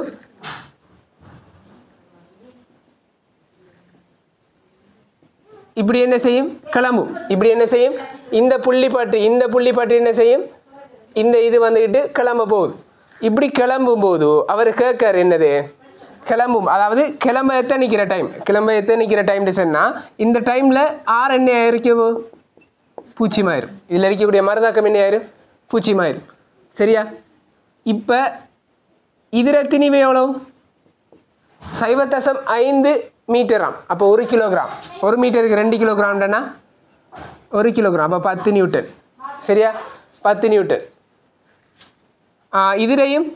Speaker 1: இப்படி என்ன செய்யும் கிளம்பும். இப்படி என்ன செய்யும் இந்த புள்ளி பற்றி என்ன செய்யும் இந்த இது வந்துக்கிட்டு கிளம்ப போகுது. இப்படி கிளம்பும் போது அவர் கேட்கார் என்னது கிளம்பும். அதாவது கிளம்ப எத்தனை நிற்கிற டைம்னு சொன்னால் இந்த டைமில் ஆர் என்ன இருக்கவோ பூச்சிமாயிரும். இதில் இருக்கக்கூடிய மருதாக்கம் என்ன ஆயிரும் பூச்சிமாயிரும். சரியா? இப்போ இதில் திணிவு எவ்வளோ 0.5 மீட்டராம். அப்போ 1 கிலோகிராம், 1 மீட்டருக்கு 2 கிலோகிராம்டனா 1 கிலோகிராம், அப்போ 10 நியூட்டன். சரியா, 10 நியூட்டன். இதுலையும்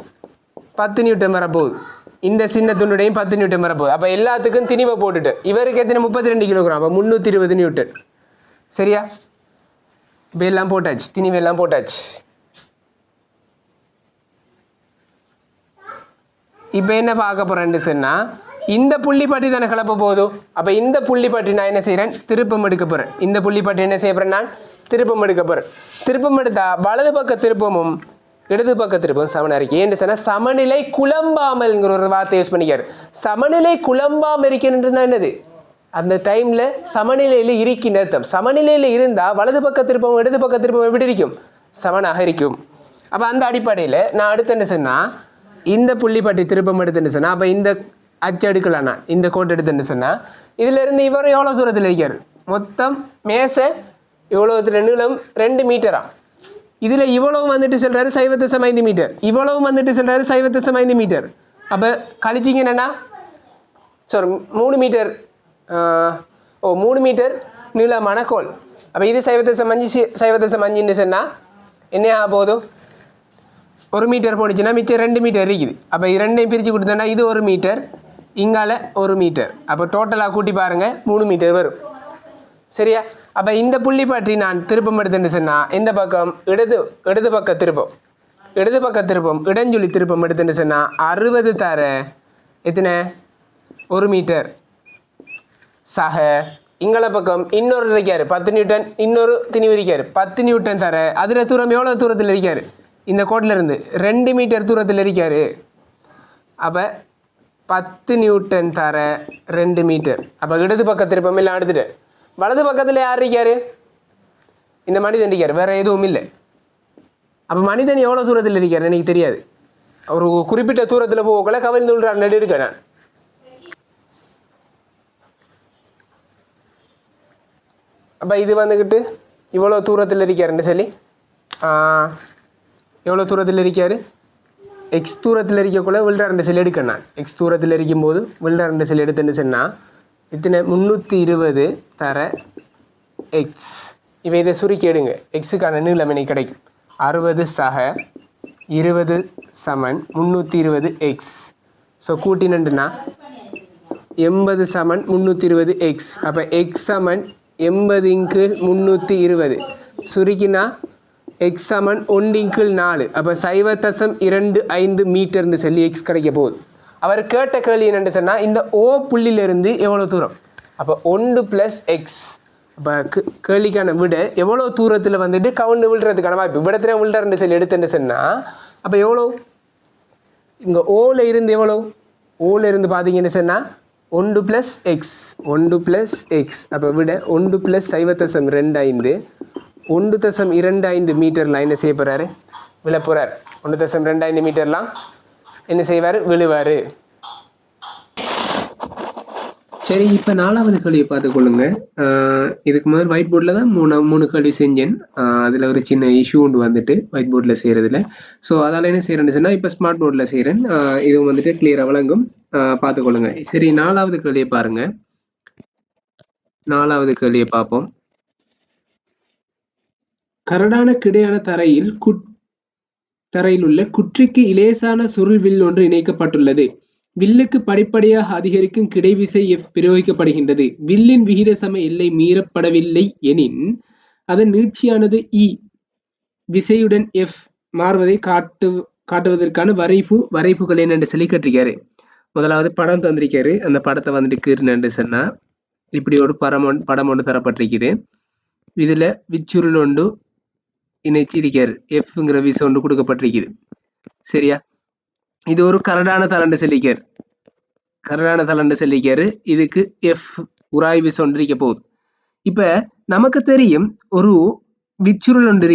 Speaker 1: 10 நியூட்டன் வரப்போகுது. இந்த சின்ன துண்டுடையும் 10 நியூட்டன் வரப்போகுது. அப்போ எல்லாத்துக்கும் திணிவை போட்டுட்டு இவருக்கு எத்தனை 32 கிலோகிராம், அப்போ 320 நியூட்டன். சரியா, இப்போ எல்லாம் போட்டாச்சு, திணிவு எல்லாம் போட்டாச்சு. இப்போ என்ன பார்க்க போகிறேன்னு சொன்னால், இந்த புள்ளிப்பட்டி தானே கிளப்ப போதும். அப்போ இந்த புள்ளிப்பட்டி நான் என்ன செய்கிறேன், திருப்பம் எடுக்க போகிறேன். இந்த புள்ளிப்பட்டி என்ன செய்ய போகிறேன், நான் திருப்பம் எடுக்க போகிறேன். திருப்பம் எடுத்தால் வலது பக்க திருப்பமும் இடது பக்க திருப்பம் சமனாக இருக்கு. ஏன்னு சொன்னால் சமநிலை குழம்பாமல்ங்கிற ஒரு வார்த்தை யூஸ் பண்ணிக்காரு. சமநிலை குழம்பாமல் இருக்கணுன்றதுனா என்னது, அந்த டைமில் சமநிலையில் இருக்கின்ற அர்த்தம். சமநிலையில் இருந்தால் வலது பக்க திருப்பம் இடது பக்க திருப்பம் எப்படி இருக்கும், சமனாக இருக்கும். அப்போ அந்த அடிப்படையில் நான் அடுத்து என்ன சொன்னால், இந்த புள்ளிப்பட்டி திருப்பம் எடுத்துன்னு சொன்னால், அப்போ இந்த அச்சு எடுக்கலாம். நான் இந்த கோட்டை எடுத்துன்னு சொன்னால், இதிலிருந்து இவர் எவ்வளோ தூரத்தில் இருக்கார், மொத்தம் மேசை இவ்வளோ நீளம் 2 மீட்டரா. இதில் இவ்வளவு வந்துட்டு சொல்கிறாரு 0.5 மீட்டர், இவ்வளவு வந்துட்டு சொல்கிறாரு 0.5 மீட்டர். அப்போ கழிச்சிங்க என்னென்னா, சாரி 3 மீட்டர், 3 மீட்டர் நீளமான கோல். அப்போ இது 0.5 சொன்னால் என்ன ஆக போதும், 1 மீட்டர் போனிச்சுன்னா மிச்சம் 2 மீட்டர் இருக்குது. அப்போ இது ரெண்டையும் பிரித்து கொடுத்தோன்னா இது 1 மீட்டர், இங்கால 1 மீட்டர். அப்போ டோட்டலாக கூட்டி பாருங்கள் 3 மீட்டர் வரும். சரியா, அப்போ இந்த புள்ளி பற்றி நான் திருப்பம் எடுத்துன்னு சொன்னால், இந்த பக்கம் இடது பக்க திருப்பம் இடஞ்சுழி திருப்பம் எடுத்துன்னு சொன்னால் 60 தர எத்தனை 1 மீட்டர் சக. இங்கள பக்கம் இன்னொரு இருக்காரு 10 நியூட்டன், இன்னொரு திணிவு இருக்காரு 10 நியூட்டன் தர. அதில் தூரம் எவ்வளோ தூரத்தில் இருக்காரு, இந்த கோட்டில் இருந்து 2 மீட்டர் தூரத்தில் இருக்காரு. அப்போ 10 நியூட்டன் தர 2 மீட்டர். அப்போ இடது பக்க திருப்பம் எல்லாம் எடுத்துட்டு வலது பக்கத்தில் யார் இருக்காரு, இந்த மனிதன் இருக்கார், வேற எதுவும் இல்லை. அப்போ மனிதன் எவ்வளோ தூரத்தில் இருக்கார் எனக்கு தெரியாது. ஒரு குறிப்பிட்ட தூரத்தில் போகல கவிழ்ந்து விடுறார் நடு இருக்க. நான் அப்போ இது வந்துக்கிட்டு இவ்வளோ தூரத்தில் இருக்காருன்னு சொல்லி, எவ்வளோ தூரத்தில் இருக்காரு, எக்ஸ் தூரத்தில் இருக்கக்குள்ள வில்டர் செல் எடுக்க. நான் எக்ஸ் தூரத்தில் இருக்கும்போது வில்டர் செல் எடுத்துன்னு சொன்னால் இத்தனை 320 தர எக்ஸ். இவை இதை சுருக்கி எடுங்க, எக்ஸுக்கான நீளம் எனக்கு கிடைக்கும் 60 சக 20 சமன் 320 எக்ஸ். ஸோ கூட்டினண்டுனா 80 சமன் 320 எக்ஸ். அப்போ எக்ஸ் சமன் 80 × 320 சுருக்கினா எக்ஸ் சமன் 1 × 4. அப்போ 0.25 மீட்டர்னு சொல்லி எக்ஸ் கிடைக்க போகுது. அவர் கேட்ட கேள்வி என்னென்னு சொன்னால், இந்த ஓ புள்ளியிலிருந்து எவ்வளோ தூரம், அப்போ 1 + x. அப்போ கேள்விக்கான விட எவ்வளோ தூரத்தில் வந்துட்டு கவுண்டு விழுறதுக்கான வாய்ப்பு, விடத்துல விழுறன்னு சொல்லி எடுத்துன்னு சொன்னால், அப்போ எவ்வளோ இங்கே ஓவில் இருந்து எவ்வளோ, ஓவில் இருந்து பார்த்தீங்கன்னு சொன்னால் 1 + x 1 + x. அப்போ விட 1 + 0.25 1.25 மீட்டர்லாம் என்ன செய்ய போகிறாரு, விழ போகிறார். 1.25 மீட்டர்லாம் என்ன செய்வார், விழுவார். சரி, இப்போ 4வது கேள்வியை பார்த்துக்கொள்ளுங்க. இதுக்கு முதல் ஒயிட் போர்டில் தான் மூணு கேள்வி செஞ்சேன். அதில் ஒரு சின்ன இஷ்யூ ஒன்று வந்துட்டு ஒயிட் போர்டில் செய்கிறதுல. ஸோ அதால் என்ன செய்கிறேன்னு சொன்னால் இப்போ ஸ்மார்ட் போர்டில் செய்கிறேன். இதுவும் வந்துட்டு கிளியராக வழங்கும், பார்த்துக்கொள்ளுங்க. சரி, 4வது கேள்வியை பாருங்கள். 4வது கேள்வியை பார்ப்போம். கரடான கிடையான தரையில் உள்ள குற்றிக்கு இலேசான சுருள் வில் ஒன்று இணைக்கப்பட்டுள்ளது. வில்லுக்கு படிப்படியாக அதிகரிக்கும் கிடைவிசை F பிரயோகிக்கப்படுகின்றது. வில்லின் விகித சம எல்லை மீறப்படவில்லை எனின் அதன் நீட்சியானது E விசையுடன் F மாறுவதை காட்டுவதற்கான வரைப்புகள் என்னென்று சொல்லி கட்டிருக்காரு. முதலாவது படம் தந்திருக்காரு. அந்த படத்தை வந்துட்டு கீர்னு சொன்னா இப்படி ஒரு படம் ஒன்று தரப்பட்டிருக்குது. இதுல விச்சுருள் ஒன்று இணைச்சி இருக்காரு, எஃப்ங்கிற விசை ஒன்று கொடுக்கப்பட்டிருக்குது. சரியா, இது ஒரு கரடான தலண்டு செல்லிக்காரு. இதுக்கு எஃப் உராய் விசை ஒன்று இருக்க போகுது. இப்ப நமக்கு தெரியும் ஒரு விச்சுருள் ஒன்று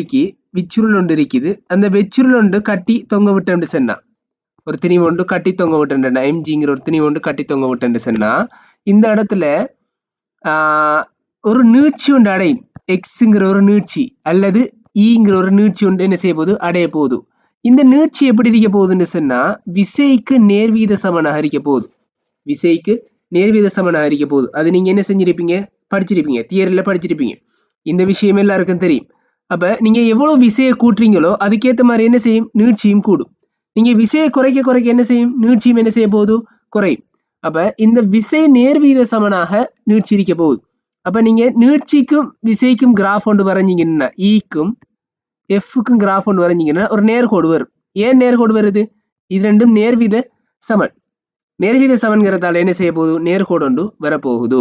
Speaker 1: இருக்குது. அந்த வெச்சுருள் ஒன்று கட்டி தொங்க விட்டு சொன்னா, ஒரு திணிவு ஒன்று கட்டி தொங்க விட்டுன்னா, எம்ஜிங்கிற ஒரு திணிவு ஒன்று கட்டி தொங்க விட்டு சொன்னா, இந்த இடத்துல ஒரு நீட்சி ஒன்று அடையும். எக்ஸுங்கிற ஒரு நீட்சி அல்லது ஈங்கிற ஒரு நீட்சி ஒன்று என்ன செய்ய போகுது, அடைய போகுது. இந்த நீட்சி எப்படி இருக்க போகுதுன்னு சொன்னா விசைக்கு நேர்வீத சமனாக இருக்க போகுது. விசைக்கு நேர்வீத சமனாக இருக்க போகுது. அது நீங்க என்ன செஞ்சிருப்பீங்க, படிச்சிருப்பீங்க, தியரியில படிச்சிருப்பீங்க. இந்த விஷயம் எல்லாருக்கும் தெரியும். அப்ப நீங்க எவ்வளவு விசையை கூட்டுறீங்களோ அதுக்கேற்ற மாதிரி என்ன செய்யும், நீட்சியும் கூடும். நீங்க விசையை குறைக்க குறைக்க என்ன செய்யும், நீட்சியும் என்ன செய்ய போகுது, குறையும். அப்ப இந்த விசை நேர்வீத சமனாக நீட்சி இருக்க போகுது. அப்ப நீங்க நீட்சிக்கும் விசைக்கும் கிராஃப் ஒன்று வரைஞ்சிங்கன்னா, ஈக்கும் எஃப்க்கும் கிராஃப் ஒன்று வரைஞ்சிங்கன்னா ஒரு நேர்கோடு வரும். ஏன் நேர்கோடு வருது, இது ரெண்டும் நேர்வீத சமன். நேர்வீத சமன்கிறதால என்ன செய்ய போகுது, நேர்கோடு ஒன்று வரப்போகுது.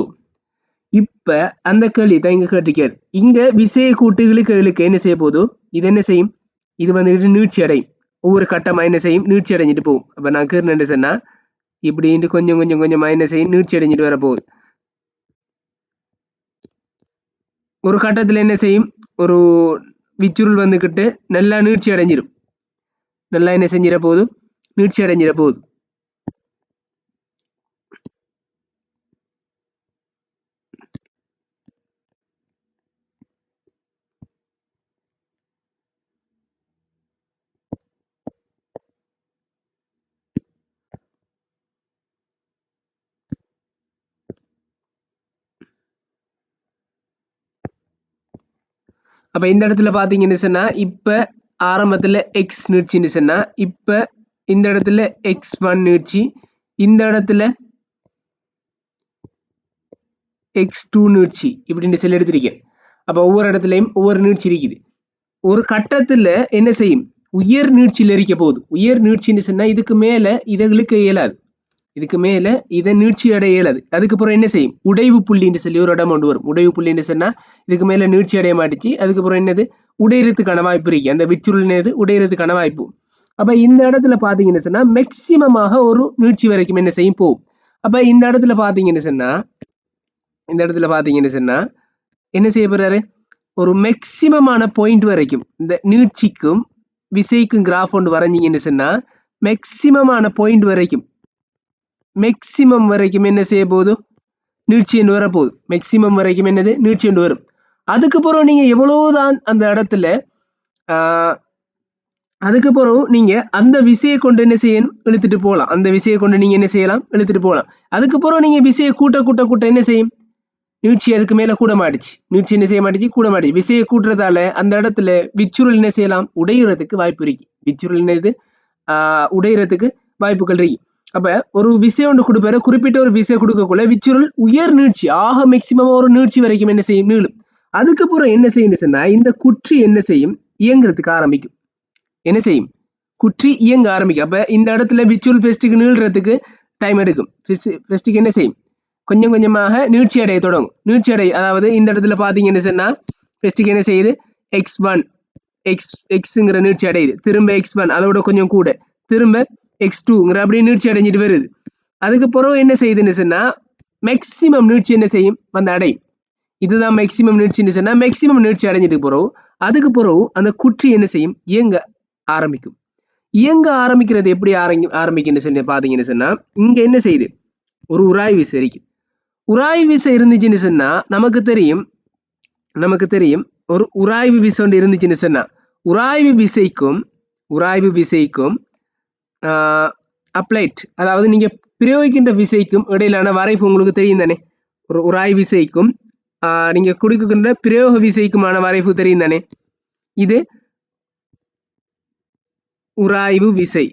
Speaker 1: இப்ப அந்த கேள்வி தான் இங்க கேட்டிருக்காரு. இங்க விசையை கூட்டு இழுக்க என்ன செய்ய போகுது, இது என்ன செய்யும், இது வந்துட்டு நீட்சி அடையும். ஒவ்வொரு கட்டமா என்ன செய்யும், நீட்சி அடைஞ்சிட்டு போகும். அப்ப நான் கேட்டு சொன்னா இப்படின்ட்டு கொஞ்சம் கொஞ்சம் கொஞ்சமா என்ன செய்யும், நீட்சி அடைஞ்சிட்டு வரப்போகுது. ஒரு கட்டத்துல என்ன செய்யும், ஒரு விச்சுருள் வந்துகிட்டு நல்லா நீட்சி அடைஞ்சிடும். நல்லா என்ன செஞ்சிட போகுது, நீட்சி அடைஞ்சிட போகுது. அப்ப இந்த இடத்துல பாத்தீங்கன்னு சொன்னா இப்ப ஆரம்பத்துல எக்ஸ் நீட்சின்னு சொன்னா இப்ப இந்த இடத்துல x1 நீட்சி, இந்த இடத்துல x2 நீட்சி இப்படின்னு சொல்லி எடுத்திருக்கேன். அப்ப ஒவ்வொரு இடத்துலயும் ஒவ்வொரு நீட்சி இருக்குது. ஒரு கட்டத்துல என்ன செய்யும், உயர் நீட்சியில் இருக்க போகுது. உயர் நீட்சின்னு சொன்னா இதுக்கு மேல இதை இழுக்க இயலாது, இதுக்கு மேல இதை நீட்சி அடைய இயலாது. அதுக்கப்புறம் என்ன செய்யும், உடைவு புள்ளின்னு சொல்லி ஒரு இடம் கொண்டு வரும். உடைவு புள்ளின்னு சொன்னா இதுக்கு மேல நீட்சி அடைய மாட்டுச்சு, அதுக்கப்புறம் என்னது, உடையறதுக்கான வாய்ப்பு இருக்கு. அந்த விச்சுருள் உடையறதுக்கான வாய்ப்பு. அப்ப இந்த இடத்துல பாத்தீங்கன்னு சொன்னா மேக்சிமமாக ஒரு நீட்சி வரைக்கும் என்ன செய்யும், போகும். அப்ப இந்த இடத்துல பாத்தீங்கன்னு சொன்னா என்ன செய்ய போறாரு, ஒரு மேக்சிமமான பாயிண்ட் வரைக்கும் இந்த நீட்சிக்கும் விசைக்கும் கிராஃப் ஒன்று வரைஞ்சிங்கன்னு சொன்னா மேக்சிமமான பாயிண்ட் வரைக்கும், மேக்சிமம் வரைக்கும் என்ன செய்ய போகுது, நீட்சி என்று வரப்போகுது. மேக்சிமம் வரைக்கும் என்னது, நீட்சி என்று வரும். அதுக்கப்புறம் நீங்க எவ்வளவுதான் அந்த இடத்துல அதுக்கப்புறம் நீங்க அந்த விசையை கொண்டு என்ன செய்யணும், இழுத்துட்டு போகலாம். அந்த விசையை கொண்டு நீங்க என்ன செய்யலாம், இழுத்துட்டு போகலாம். அதுக்கப்புறம் நீங்க விசையை கூட்ட என்ன செய்யும், நீட்சி அதுக்கு மேல கூட மாட்டுச்சு. நீட்சி என்ன செய்ய மாட்டுச்சு, கூட மாட்டுச்சு. விசையை கூட்டுறதால அந்த இடத்துல விச்சுருள் என்ன செய்யலாம், உடையிறதுக்கு வாய்ப்பு இருக்கு. விச்சுருள் என்னது, உடையிறதுக்கு வாய்ப்புகள் இருக்கு. அப்ப ஒரு விசை ஒன்று கொடுப்பாரு, குறிப்பிட்ட ஒரு விசை கொடுக்கக்குள்ள விச்சுருள் உயர் நீட்சி, ஆக மேக்சிமம் ஒரு நீட்சி வரைக்கும் என்ன செய்யும், நீளும். அதுக்கப்புறம் என்ன செய்யும் சொன்னா இந்த குற்றி என்ன செய்யும், இயங்குறதுக்கு ஆரம்பிக்கும். என்ன செய்யும், குற்றி இயங்க ஆரம்பிக்கும். அப்ப இந்த இடத்துல விச்சுருள் ஃபெஸ்டுக்கு நீள்றதுக்கு டைம் எடுக்கும். ஃபெஸ்டுக்கு என்ன செய்யும், கொஞ்சம் கொஞ்சமாக நீட்சி அடைய தொடங்கும். நீட்சி அடைய, அதாவது இந்த இடத்துல பாத்தீங்கன்னு சொன்னா ஃபெஸ்டுக்கு என்ன செய்யுது, x1 எக்ஸ்ங்கிற நீட்சி அடையுது, திரும்ப x1 அதோட கொஞ்சம் கூட, திரும்ப x2ங்கிற அப்படி நீட்சி அடைஞ்சிட்டு வருது. அதுக்கப்புறம் என்ன செய்யுதுன்னு சொன்னா மேக்சிமம் நீட்சி என்ன செய்யும், வந்து அடையும். இதுதான் மேக்சிமம் நீட்சின்னு சொன்னா மேக்சிமம் நீட்சி அடைஞ்சிட்டு போறோம். அதுக்கு பிறகு அந்த குற்றி என்ன செய்யும், இயங்க ஆரம்பிக்கும். இயங்க ஆரம்பிக்கிறது எப்படி ஆரம்பிக்குன்னு சொல்லி பாத்தீங்கன்னு சொன்னா இங்க என்ன செய்யுது, ஒரு உராய்வு விசை இருக்கு. உராய்வு விசை இருந்துச்சுன்னு சொன்னா நமக்கு தெரியும் ஒரு உராய்வு விசை ஒன்று இருந்துச்சுன்னு சொன்னா உராய்வு விசைக்கும் அப்ளைட், அதாவது நீங்க பிரயோகிக்கின்ற விசைக்கும் இடையிலான வரைவு உங்களுக்கு தெரியும் தானே. ஒரு உராய்வு விசைக்கும் நீங்க கொடுக்கின்ற பிரயோக விசைக்குமான வரைவு தெரியும் தானே. இது உராய்வு விசை,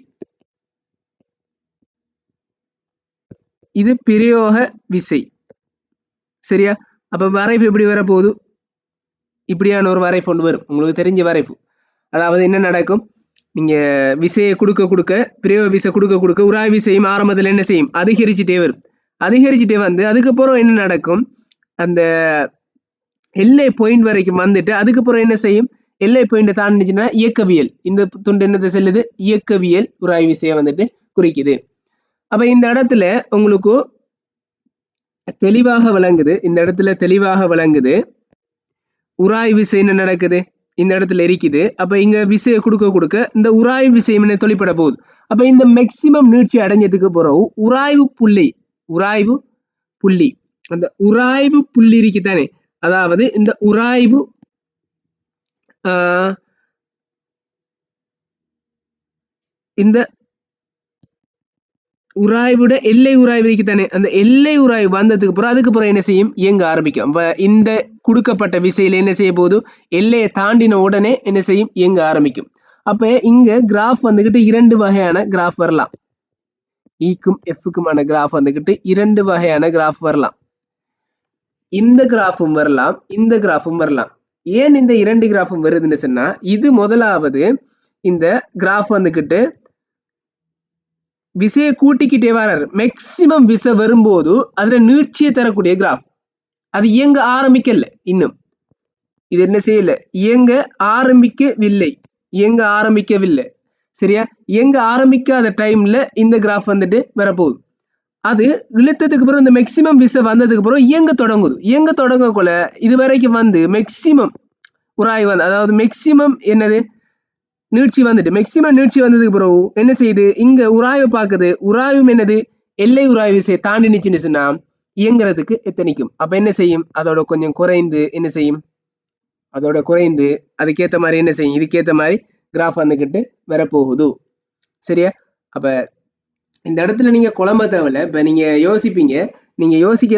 Speaker 1: இது பிரயோக விசை, சரியா. அப்ப வரைவு எப்படி வரப்போகுது, இப்படியான ஒரு வரைவு கொண்டு வரும், உங்களுக்கு தெரிஞ்ச வரைவு. அதாவது என்ன நடக்கும், நீங்க விசையை கொடுக்க பிரயோக விசை கொடுக்க உராய்வு விசையும் ஆரம்பத்தில் என்ன செய்யும், அதிகரிச்சுட்டே வரும். அதிகரிச்சுட்டே வந்து அதுக்கப்புறம் என்ன நடக்கும், அந்த எல்லை பாயிண்ட் வரைக்கும் வந்துட்டு அதுக்கப்புறம் என்ன செய்யும், எல்லை பாயிண்ட் தாண்டிச்சுன்னா இயக்கவியல், இந்த துண்டு என்னத்தை செல்லுது, இயக்கவியல் உராய்வு விசையை வந்துட்டு குறிக்குது. அப்ப இந்த இடத்துல உங்களுக்கு தெளிவாக விளங்குது, இந்த இடத்துல தெளிவாக விளங்குது உராய்வு விசை என்ன நடக்குது, இந்த இடத்துல இருக்குது. அப்ப இங்க விசையை கொடுக்க இந்த உராய்வு விசை என்ன தொழிற்பட போகுது. அப்ப இந்த மேக்சிமம் நீட்சி அடைஞ்சதுக்கு பிறகு உராய்வு புள்ளி அந்த உராய்வு புள்ளி இருக்குதானே, அதாவது இந்த உராய்வு இந்த உராய்வோட எல்லை உராய்வு இருக்குதானே, அந்த எல்லை உராய்வு வந்ததுக்கு அப்புறம் அதுக்கப்புறம் என்ன செய்யும், இயங்க ஆரம்பிக்கும். அப்ப இந்த கொடுக்கப்பட்ட விசையில என்ன செய்ய போது, எல்லையை தாண்டின உடனே என்ன செய்யும், இயங்க ஆரம்பிக்கும். அப்ப இங்க கிராஃப் வந்துகிட்டு இரண்டு வகையான கிராஃப் வரலாம். ஈக்கும் எஃப்க்குமான கிராஃப் வந்துகிட்டு இரண்டு வகையான கிராஃப் வரலாம். இந்த கிராஃபும் வரலாம், இந்த கிராஃபும் வரலாம். ஏன் இந்த இரண்டு கிராஃபும் வருதுன்னு சொன்னா, இது முதலாவது இந்த கிராஃப் வந்துகிட்டு விசையை கூட்டிக்கிட்டே வராரு. மேக்சிமம் விசை வரும்போது அதுல நீட்சியை தரக்கூடிய கிராஃப். அது இயங்க ஆரம்பிக்கல இன்னும். இது என்ன செய்யல, இயங்க ஆரம்பிக்கவில்லை, இயங்க ஆரம்பிக்கவில்லை. சரியா? இயங்க ஆரம்பிக்காத டைம்ல இந்த கிராஃப் வந்துட்டு வரப்போகுது. அது இழுத்ததுக்கு அப்புறம் இந்த மேக்சிமம் விசை வந்ததுக்கு அப்புறம் இயங்க தொடங்குது. இயங்க தொடங்கக்குள்ள இது வரைக்கும் வந்து மேக்சிமம் உராய்வு வந்து, அதாவது மேக்சிமம் என்னது நீட்சி வந்துட்டு, மேக்சிமம் நீட்சி வந்ததுக்கு பிறகு என்ன செய்யுது, இங்க உராய்வு பார்க்குது. உராய்வும் என்னது, எல்லை உராய்வு விசையை தாண்டி நிச்சுன்னா இயங்குறதுக்கு எத்தனைக்கும். அப்ப என்ன செய்யும், அதோட கொஞ்சம் குறைந்து என்ன செய்யும், அதோட குறைந்து அதுக்கேற்ற மாதிரி என்ன செய்யும், இதுக்கேற்ற மாதிரி கிராஃப் வந்துக்கிட்டு வரப்போகுது. சரியா? அப்ப இந்த இடத்துல நீங்க குழம்ப தேவையில்ல. இப்ப நீங்க யோசிப்பீங்க, நீங்க யோசிக்க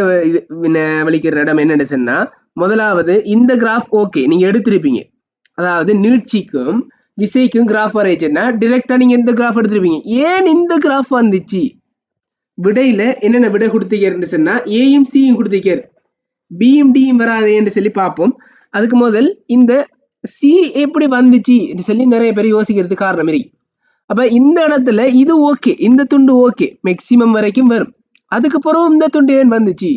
Speaker 1: வலிக்கிற இடம் என்னன்னு சொன்னா, முதலாவது இந்த கிராஃப் ஓகே நீங்க எடுத்திருப்பீங்க, அதாவது நீட்சிக்கும் விசைக்கும் கிராஃப் வரைச்சுன்னா டிரெக்டா நீங்க இந்த கிராஃப் எடுத்திருப்பீங்க. ஏன் இந்த கிராஃப் வந்துச்சு, விடையில என்னென்ன விடை கொடுத்தீங்கன்னு சொன்னா ஏயும் சியும் கொடுத்தீங்க, பியும் டியும் வராதேன்னு சொல்லி பார்ப்போம். அதுக்கு முதல் இந்த சி எப்படி வந்துச்சு சொல்லி நிறைய பேர் யோசிக்கிறதுக்கு காரணம் இருக்கு. அப்ப இந்த இடத்துல இது ஓகே, இந்த துண்டு ஓகே மேக்சிமம் வரைக்கும் வரும். அதுக்கப்புறம் இந்த துண்டு ஏன் வந்துச்சு,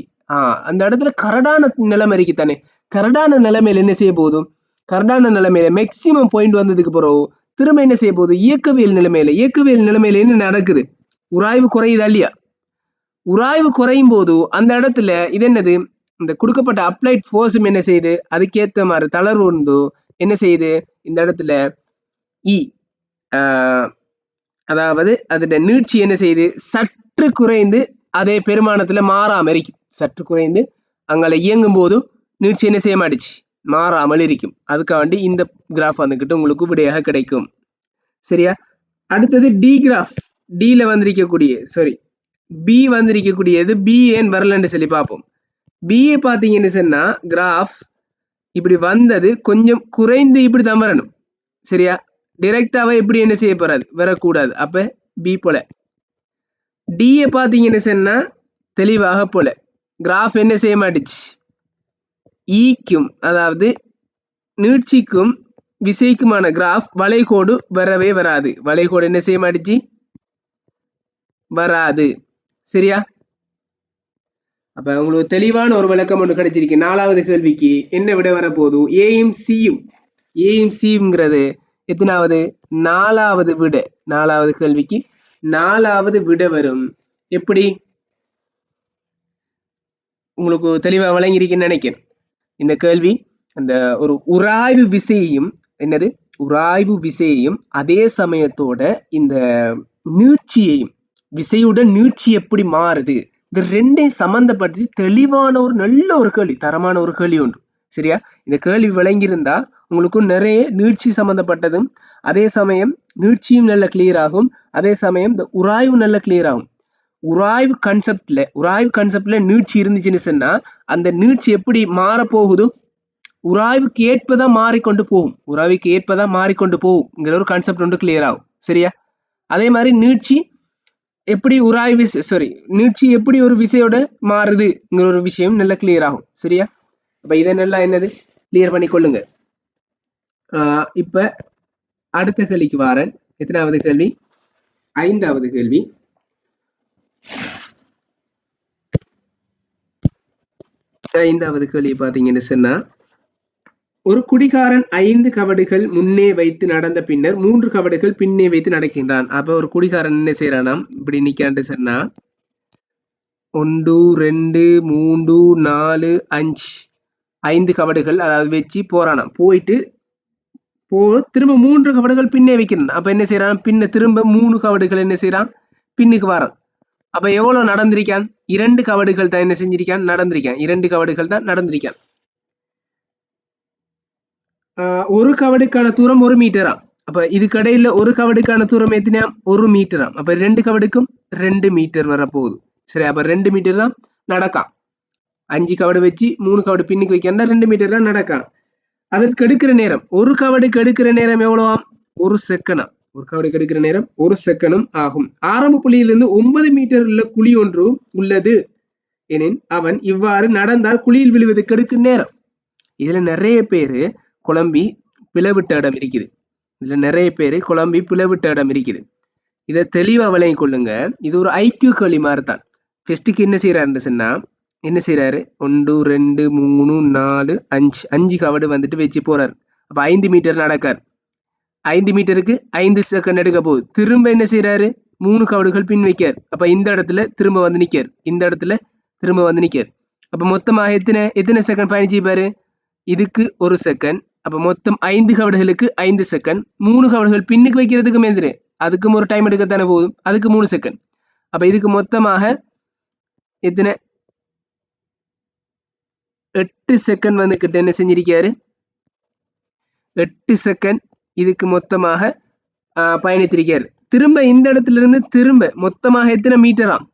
Speaker 1: அந்த இடத்துல கரடான நிலைமை இருக்கு தானே. கரடான நிலைமையில என்ன செய்ய போதும், கரடான நிலைமையில மேக்சிமம் பாயிண்ட் வந்ததுக்கு பிறகு திரும்ப என்ன செய்ய போகுது, இயக்கவியல் நிலைமையில, இயக்கவியல் நிலைமையில என்ன நடக்குது, உராய்வு குறையுதா இல்லையா? உராய்வு குறையும் போது அந்த இடத்துல இது என்னது, இந்த கொடுக்கப்பட்ட அப்ளைட் ஃபோர்ஸும் என்ன செய்யுது, அதுக்கேற்ற மாதிரி தளர்வு உண்டு என்ன செய்யுது, இந்த இடத்துல இ அதாவது அதோட நீட்சி என்ன செய்யுது, சற்று குறைந்து அதே பெருமானத்துல மாறாம இருக்கும். சற்று குறைந்து அங்கே இயங்கும் போது நீட்சி என்ன செய்ய மாட்டுச்சு, மாறாமல் இருக்கும். அதுக்காண்டி இந்த கிராஃப் வந்துக்கிட்டு உங்களுக்கு விடையாக கிடைக்கும். சரியா? அடுத்தது டி கிராஃப். டில வந்திருக்கக்கூடிய பி வந்திருக்கக்கூடியது, பி ஏன் வரலன்னு சொல்லி பார்ப்போம். பிஏ பார்த்தீங்கன்னு சொன்னா கிராஃப் இப்படி வந்தது கொஞ்சம் குறைந்து இப்படி தான் வரணும். சரியா? டிரெக்டாவே இப்படி என்ன செய்ய போறாது, வரக்கூடாது. அப்ப பி போல. டிஏ பார்த்தீங்கன்னு சொன்னா தெளிவாக போல கிராஃப் என்ன செய்ய மாட்டுச்சு, ஈக்கும் அதாவது நீட்சிக்கும் விசைக்குமான கிராஃப் வளைகோடு வரவே வராது. வளைகோடு என்ன செய்ய மாட்டுச்சு, வராது. சரியா? அப்ப உங்களுக்கு தெளிவான ஒரு விளக்கம் ஒன்று கிடைச்சிருக்கு. நாலாவது கேள்விக்கு என்ன விட வரப்போகுது, ஏயும் சியும், ஏயும் சிங்கிறது எத்தனாவது, நாலாவது விட. நாலாவது கேள்விக்கு நாலாவது விட வரும். எப்படி உங்களுக்கு தெளிவா வழங்கியிருக்குன்னு நினைக்கிறேன். இந்த கேள்வி அந்த ஒரு உராய்வு விசையையும், என்னது உராய்வு விசையையும் அதே சமயத்தோட இந்த நீட்சியையும், விசையுடன் நீட்சி எப்படி மாறுது, இந்த ரெண்டையும் சம்பந்தப்படுத்தி தெளிவான ஒரு நல்ல ஒரு கேள்வி, தரமான ஒரு கேள்வி உண்டு. சரியா? இந்த கேள்வி விளங்கியிருந்தா உங்களுக்கும் நிறைய நீட்சி சம்பந்தப்பட்டதும், அதே சமயம் நீட்சியும் நல்ல கிளியர் ஆகும், அதே சமயம் இந்த உராய்வு நல்ல கிளியர் ஆகும். உராய்வு கன்செப்ட்ல நீட்சி இருந்துச்சுன்னு சொன்னா அந்த நீட்சி எப்படி மாறப்போகுது, உராய்வுக்கு ஏற்பதான் மாறிக்கொண்டு போகும், உராய்வுக்கு ஏற்பதான் மாறிக்கொண்டு போகுங்கிற ஒரு கான்செப்ட் ஒன்று கிளியர் ஆகும். சரியா? அதே மாதிரி நீட்சி எப்படி உராய்வு நீட்சி எப்படி ஒரு விசையோட மாறுதுங்கிற ஒரு விஷயம் நல்லா கிளியர் ஆகும். சரியா? அப்ப இதை நல்லா என்னது கிளியர் பண்ணி கொள்ளுங்க. இப்ப அடுத்த கேள்விக்கு வாரேன். எத்தனாவது கேள்வி, ஐந்தாவது கேள்வி. ஐந்தாவது கேள்வி பாத்தீங்கன்னு சொன்னா, ஒரு குடிகாரன் 5 கவடுகள் முன்னே வைத்து நடந்த பின்னர் 3 கவடுகள் பின்னே வைத்து நடக்கின்றான். அப்ப ஒரு குடிகாரன் என்ன செய்யறானாம், இப்படி நிக்காண்டு சொன்னா 1 2 3 4 5 5 கவடுகள் அதாவது வச்சு போறானாம். போயிட்டு திரும்ப 3 கவடுகள் பின்னே வைக்கிறான். அப்ப என்ன செய்யறான், பின்ன திரும்ப 3 கவடுகள் என்ன செய்யறான், பின்னுக்கு வரான். அப்ப எவ்வளவு நடந்திருக்கான், 2 கவடுகள் தான் என்ன செஞ்சிருக்கான், நடந்திருக்கான். 2 கவடுகள் தான் நடந்திருக்கான். ஒரு கவடுக்கான தூரம் 1 மீட்டராம். அப்ப இதுக்கடையில ஒரு கவடுக்கான தூரம் எத்தனையாம், 1 மீட்டராம். அப்ப 2 கவடுக்கும் 2 மீட்டர் வரப்போகுது. சரி, அப்ப 2 மீட்டர் தான் நடக்காம். 5 கவடு வச்சு 3 கவடு பின்னுக்கு வைக்கணும்னா 2 மீட்டர் தான் நடக்காம். அதற்கு எடுக்கிற நேரம், ஒரு கவடுக்கு எடுக்கிற நேரம் எவ்வளவாம்? 1 செகண்ட். ஒரு கவடுக்கு எடுக்கிற நேரம் 1 செகண்டும் ஆகும். ஆரம்ப புள்ளியிலிருந்து 9 மீட்டர் உள்ள குழி ஒன்று உள்ளது எனின் அவன் இவ்வாறு நடந்தால் குழியில் விழுவதற்கு எடுக்கும் நேரம். இதுல நிறைய பேரு குழம்பி பிளவிட்ட இடம் இருக்குது. இதை தெளிவா விளங்கி கொள்ளுங்க. இது ஒரு ஐக்கியூ கேள்வி மாதிரி தான். ஃபர்ஸ்ட்டுக்கு என்ன செய்யறாருன்னு சொன்னா, என்ன செய்யறாரு? 1 2 3 4 5 கவடு வந்துட்டு வச்சு போறாரு. அப்ப 5 மீட்டர் நடக்கார். 5 மீட்டருக்கு 5 செகண்ட் எடுக்க போகுது. திரும்ப என்ன செய்யறாரு? 3 கவடுகள் பின் வைக்கார். அப்ப இந்த இடத்துல திரும்ப வந்து நிக்கார். இந்த இடத்துல திரும்ப வந்து நிக்கார். அப்ப மொத்தமாக எத்தனை செகண்ட் பயணிச்சுப்பாரு? இதுக்கு 1 செகண்ட். அப்ப மொத்தம் 5 கவடுகளுக்கு 5 செகண்ட். 3 கவடுகள் பின்னுக்கு வைக்கிறதுக்கு மேந்திரு, அதுக்கும் ஒரு டைம் எடுக்கத்தானே போதும். அதுக்கு 3 செகண்ட். அப்ப இதுக்கு மொத்தமாக எத்தனை? 8 செகண்ட் வந்து கிட்ட என்ன செஞ்சிருக்காரு? 8 செகண்ட் இதுக்கு மொத்தமாக பயணித்திருக்காரு. திரும்ப இந்த இடத்துல இருந்து திரும்ப மொத்தமாக எத்தனை மீட்டராம்?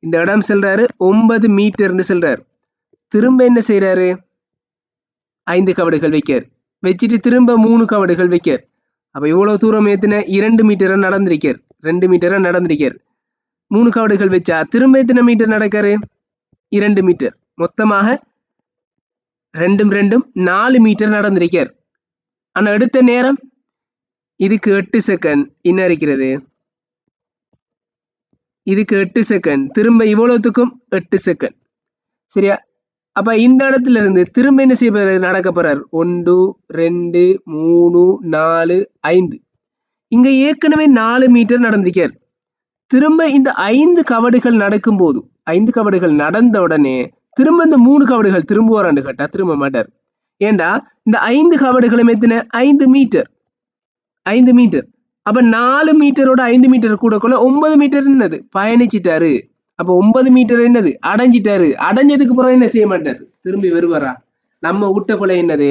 Speaker 1: இந்த இடம் செல்றாரு 9 மீட்டர்னு செல்றாரு. திரும்ப என்ன செய்யறாரு? 5 கவடுகள் வைக்கார். வச்சுட்டு திரும்ப 3 கவடுகள் வைக்கார். அப்ப இவ்வளவு தூரம் எத்தனை? 2 மீட்டரை நடந்திருக்கார். 2 மீட்டரை நடந்திருக்கார். 3 கவடுகள் வச்சா திரும்ப எத்தனை மீட்டர் நடக்காரு? 2 மீட்டர். மொத்தமாக 2 4 மீட்டர் நடந்திருக்கார். ஆனா எடுத்த நேரம் இதுக்கு 8 செகண்ட் என்ன இருக்கிறது? இதுக்கு 8 செகண்ட். திரும்ப இவ்வளவுக்கும் 8 செகண்ட். சரியா? அப்ப இந்த இடத்துல இருந்து திரும்ப என்ன செய்ய நடக்க போறார்? 1 2 3 4 5. இங்க ஏற்கனவே 4 மீட்டர் நடந்திருக்கார். திரும்ப இந்த 5 கவடுகள் நடக்கும் போது, 5 கவடுகள் நடந்த உடனே திரும்ப இந்த 3 கவடுகள் திரும்ப வரான்னு கேட்டா திரும்ப மாட்டார். ஏண்டா இந்த 5 கவடுகளும் எத்தனை? 5 மீட்டர். 5 மீட்டர். அப்ப 4 மீட்டரோட 5 மீட்டர் கூட 9 மீட்டர் என்னது? பயணிச்சிட்டாரு. அப்ப 9 மீட்டர் என்னது? அடைஞ்சிட்டாரு. அடைஞ்சதுக்கு பிறகு என்ன செய்ய மாட்டாரு? திரும்பி வருவாரா? நம்ம விட்ட கொலை என்னது?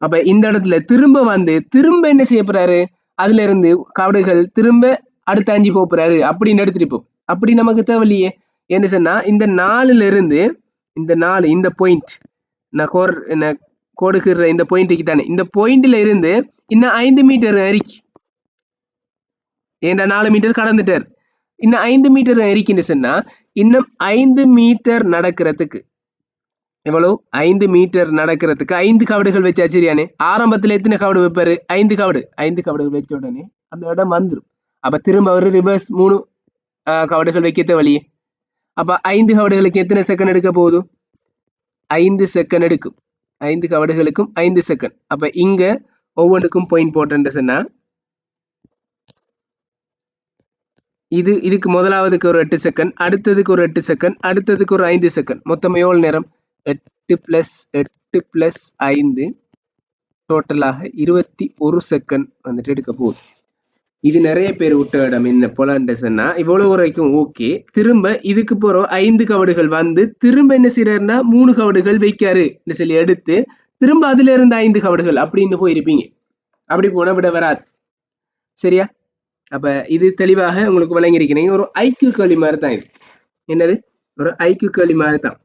Speaker 1: அப்ப இந்த இடத்துல திரும்ப வந்து திரும்ப என்ன செய்ய போறாரு? அதுல இருந்து கவடுகள் திரும்ப அடுத்த 5 போறாரு அப்படின்னு எடுத்துட்டு அப்படி நமக்கு தேவையில்லையே. என்ன சொன்னா இந்த 4ல இருந்து இந்த 4 இந்த பாயிண்ட் நான் கோடுக்குற இந்த பாயிண்ட்டுக்கு தானே, இந்த பாயிண்ட்ல இருந்து இன்னும் 5 மீட்டர் அரிக்கி, ஏன்டா 4 மீட்டர் கடந்துட்டார். இன்னும் 5 மீட்டர் அரிக்கின்னு சொன்னா இன்னும் 5 மீட்டர் நடக்கிறதுக்கு எவ்வளவு? 5 மீட்டர் நடக்கிறதுக்கு 5 கவடுகள் வச்சா சரியானே. ஆரம்பத்துல எத்தனை கவடு வைப்பாரு? 5 கவடு. 5 கவடுகள் வச்ச உடனே அந்த இடம் வந்துடும். அப்ப திரும்ப அவரு ரிவர்ஸ் 3 கவடுகள் வைக்க வழியே. அப்ப 5 கவடுகளுக்கு எத்தனை செகண்ட் எடுக்க போகுது? 5 செகண்ட் எடுக்கும். 5 கவடுகளுக்கும் 5 செகண்ட். அப்ப இங்க ஒவ்வொன்றுக்கும் பாயிண்ட் போட்டேன்னு சொன்னா இதுக்கு முதலாவதுக்கு ஒரு 8 செகண்ட், அடுத்ததுக்கு ஒரு 8 செகண்ட், அடுத்ததுக்கு ஒரு 5 செகண்ட். மொத்தம் எவ்வளவு நேரம்? 8 + 5 டோட்டலாக 21 செகண்ட் வந்துட்டு எடுக்க போகுது. இது நிறைய பேர் விட்ட இடம் என்ன போலன்னு சொன்னா இவ்வளவு வரைக்கும் ஓகே. திரும்ப இதுக்கு போறோம் 5 கவடுகள் வந்து திரும்ப என்ன செய்யறாருன்னா 3 கவடுகள் வைக்காரு சொல்லி எடுத்து திரும்ப அதுல இருந்து 5 கவடுகள் அப்படின்னு போயிருப்பீங்க. அப்படி போன விட வராது. சரியா? அப்ப இது தெளிவாக உங்களுக்கு விளங்கியிருக்கிறீங்க. ஒரு ஐக்கியூ கேள்வி மாதிரி தான் இது. என்னது? ஒரு ஐக்கியூ கேள்வி மாதிரி தான்.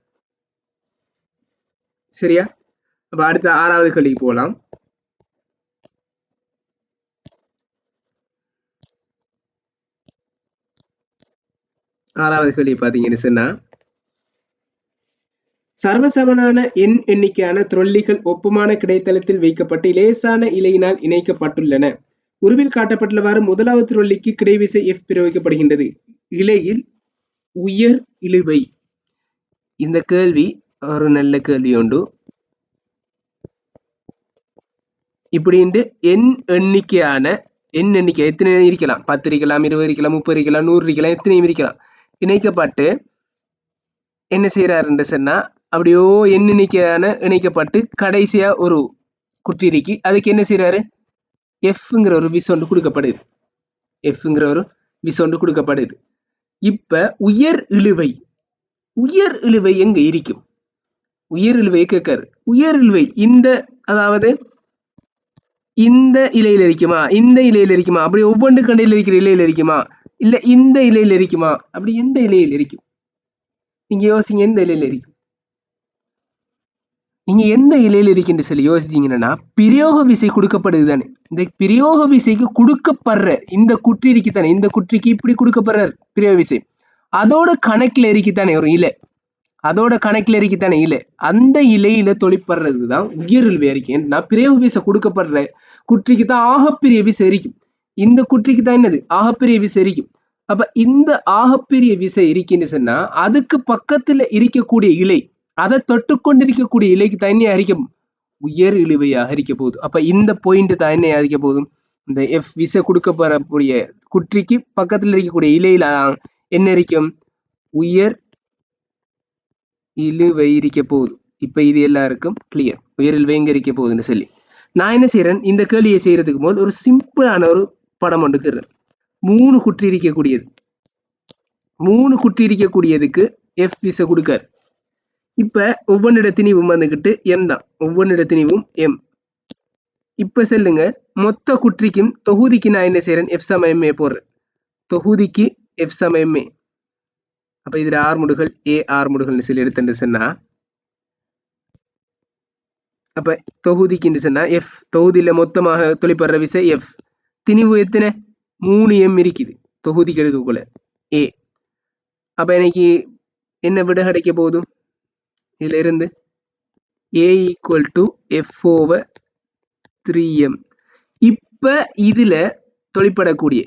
Speaker 1: சரியா? அப்ப அடுத்த 6வது கேள்விக்கு போகலாம். 6வது கேள்வி பாத்தீங்கன்னு சொன்னா, சர்வசமனான எண்ணிக்கையான த்ரொல்லிகள் ஒப்புமான கிடைத்தளத்தில் வைக்கப்பட்டு லேசான இலையினால் இணைக்கப்பட்டுள்ளன. உருவில் காட்டப்பட்டுள்ளவாறு முதலாவது த்ரொல்லிக்கு கிடைவிசை F பிரயோகிக்கப்படுகின்றது. இலையில் உயர் இழுவை. இந்த கேள்வி ஒரு நல்ல கேள்வி உண்டு. இப்படின்ட்டு எண்ணிக்கை எத்தனை இருக்கலாம்? 10 இருக்கலாம், 20 இருக்கலாம், 30 இருக்கலாம், 100 இருக்கலாம், எத்தனையும் இருக்கலாம். இணைக்கப்பட்டு என்ன செய்யறாருன்னு சொன்னா அப்படியோ எண்ணிக்கையான இணைக்கப்பட்டு கடைசியா ஒரு குற்றிருக்கு. அதுக்கு என்ன செய்யறாரு? எஃப்ங்கிற ஒரு விசொண்டு கொடுக்கப்படுது. இப்ப உயர் இழுவை எங்க இருக்கும்? உயர் இழுவை கேட்காரு. உயர் இழுவை அதாவது இந்த இலையில இருக்குமா, இந்த இலையில இருக்குமா, அப்படி ஒவ்வொன்று கண்டையில் இருக்கிற இலையில இருக்குமா, இல்ல இந்த இலையில இருக்குமா? அப்படி எந்த இலையில் இருக்கும்? நீங்க யோசிங்க, எந்த இலையில இருக்கும்? நீங்க எந்த இலையில இருக்குன்னு சொல்லி யோசிச்சீங்கன்னா பிரயோக விசை கொடுக்கப்படுது தானே. இந்த பிரயோக விசைக்கு கொடுக்கப்படுற இந்த குற்றி இருக்குத்தானே, இந்த குற்றிக்கு இப்படி கொடுக்கப்படுற பிரயோக விசை அதோட கணக்குல இருக்குத்தானே ஒரு இலை, அதோட கணக்குல இருக்குத்தானே இலை, அந்த இலையில தொழிற்படுறதுதான் உயர்வு அறிக்கை. நான் பிரயோக விசை கொடுக்கப்படுற குற்றிக்கு தான் ஆகப்பெரிய விசை இருக்கும். இந்த குற்றிக்கு தான் என்னது ஆகப்பெரிய விசை இருக்கும். அப்ப இந்த ஆகப்பெரிய விசை இருக்குன்னு சொன்னா அதுக்கு பக்கத்துல இருக்கக்கூடிய இலை, அதை தொட்டு கொண்டிருக்கக்கூடிய இலைக்கு தான் என்ன அறிக்கும்? உயர் இழுவையாக இருக்க போகுது. அப்ப இந்த பாயிண்ட் தான் என்ன அறிக்க போதும்? இந்த எஃப் விசை கொடுக்கப்படக்கூடிய குற்றிக்கு பக்கத்துல இருக்கக்கூடிய இலையில என்ன இருக்கும்? உயர் இழுவை இருக்க போகுது. இப்ப இது எல்லாருக்கும் கிளியர், உயர் இழுவை எங்க இருக்க போகுதுன்னு சொல்லி. நான் என்ன செய்யறேன், இந்த கேள்வியை செய்யறதுக்கு போது ஒரு சிம்பிளான ஒரு படம் ஒன்றுக்குறேன். 3 குற்றி இருக்கக்கூடியது, 3 குற்றி இருக்கக்கூடியதுக்கு எஃப் விசை கொடுக்காரு. இப்ப ஒவ்வொன்றிடத்தினிவும் வந்துகிட்டு எம் தான், ஒவ்வொன்றிடத்தினிவும் எம். இப்ப சொல்லுங்க, மொத்த குற்றிக்கும் தொகுதிக்கு நான் என்ன செய்யறேன், எஃப் சம எம்ஏ போடுறேன். தொகுதிக்கு எஃப் சம எம்ஏ. அப்ப இதுல ஆர்முடுகள் ஏ ஆர்முடுகள்னு சொல்லி எடுத்துட்டு சொன்னா, அப்ப தொகுதிக்கு சொன்னா எஃப், தொகுதியில மொத்தமாக தொழிற்படுற விசை எஃப். திணிவு எத்தனை? 3 எம் இருக்குது தொகுதிக்கு எடுக்கக்குள்ள ஏ. அப்ப எனக்கு என்ன விட கிடைக்க போதும்? இதுல இருந்து A equal to F over 3M. இப்ப இதுல தொழிற்படக்கூடிய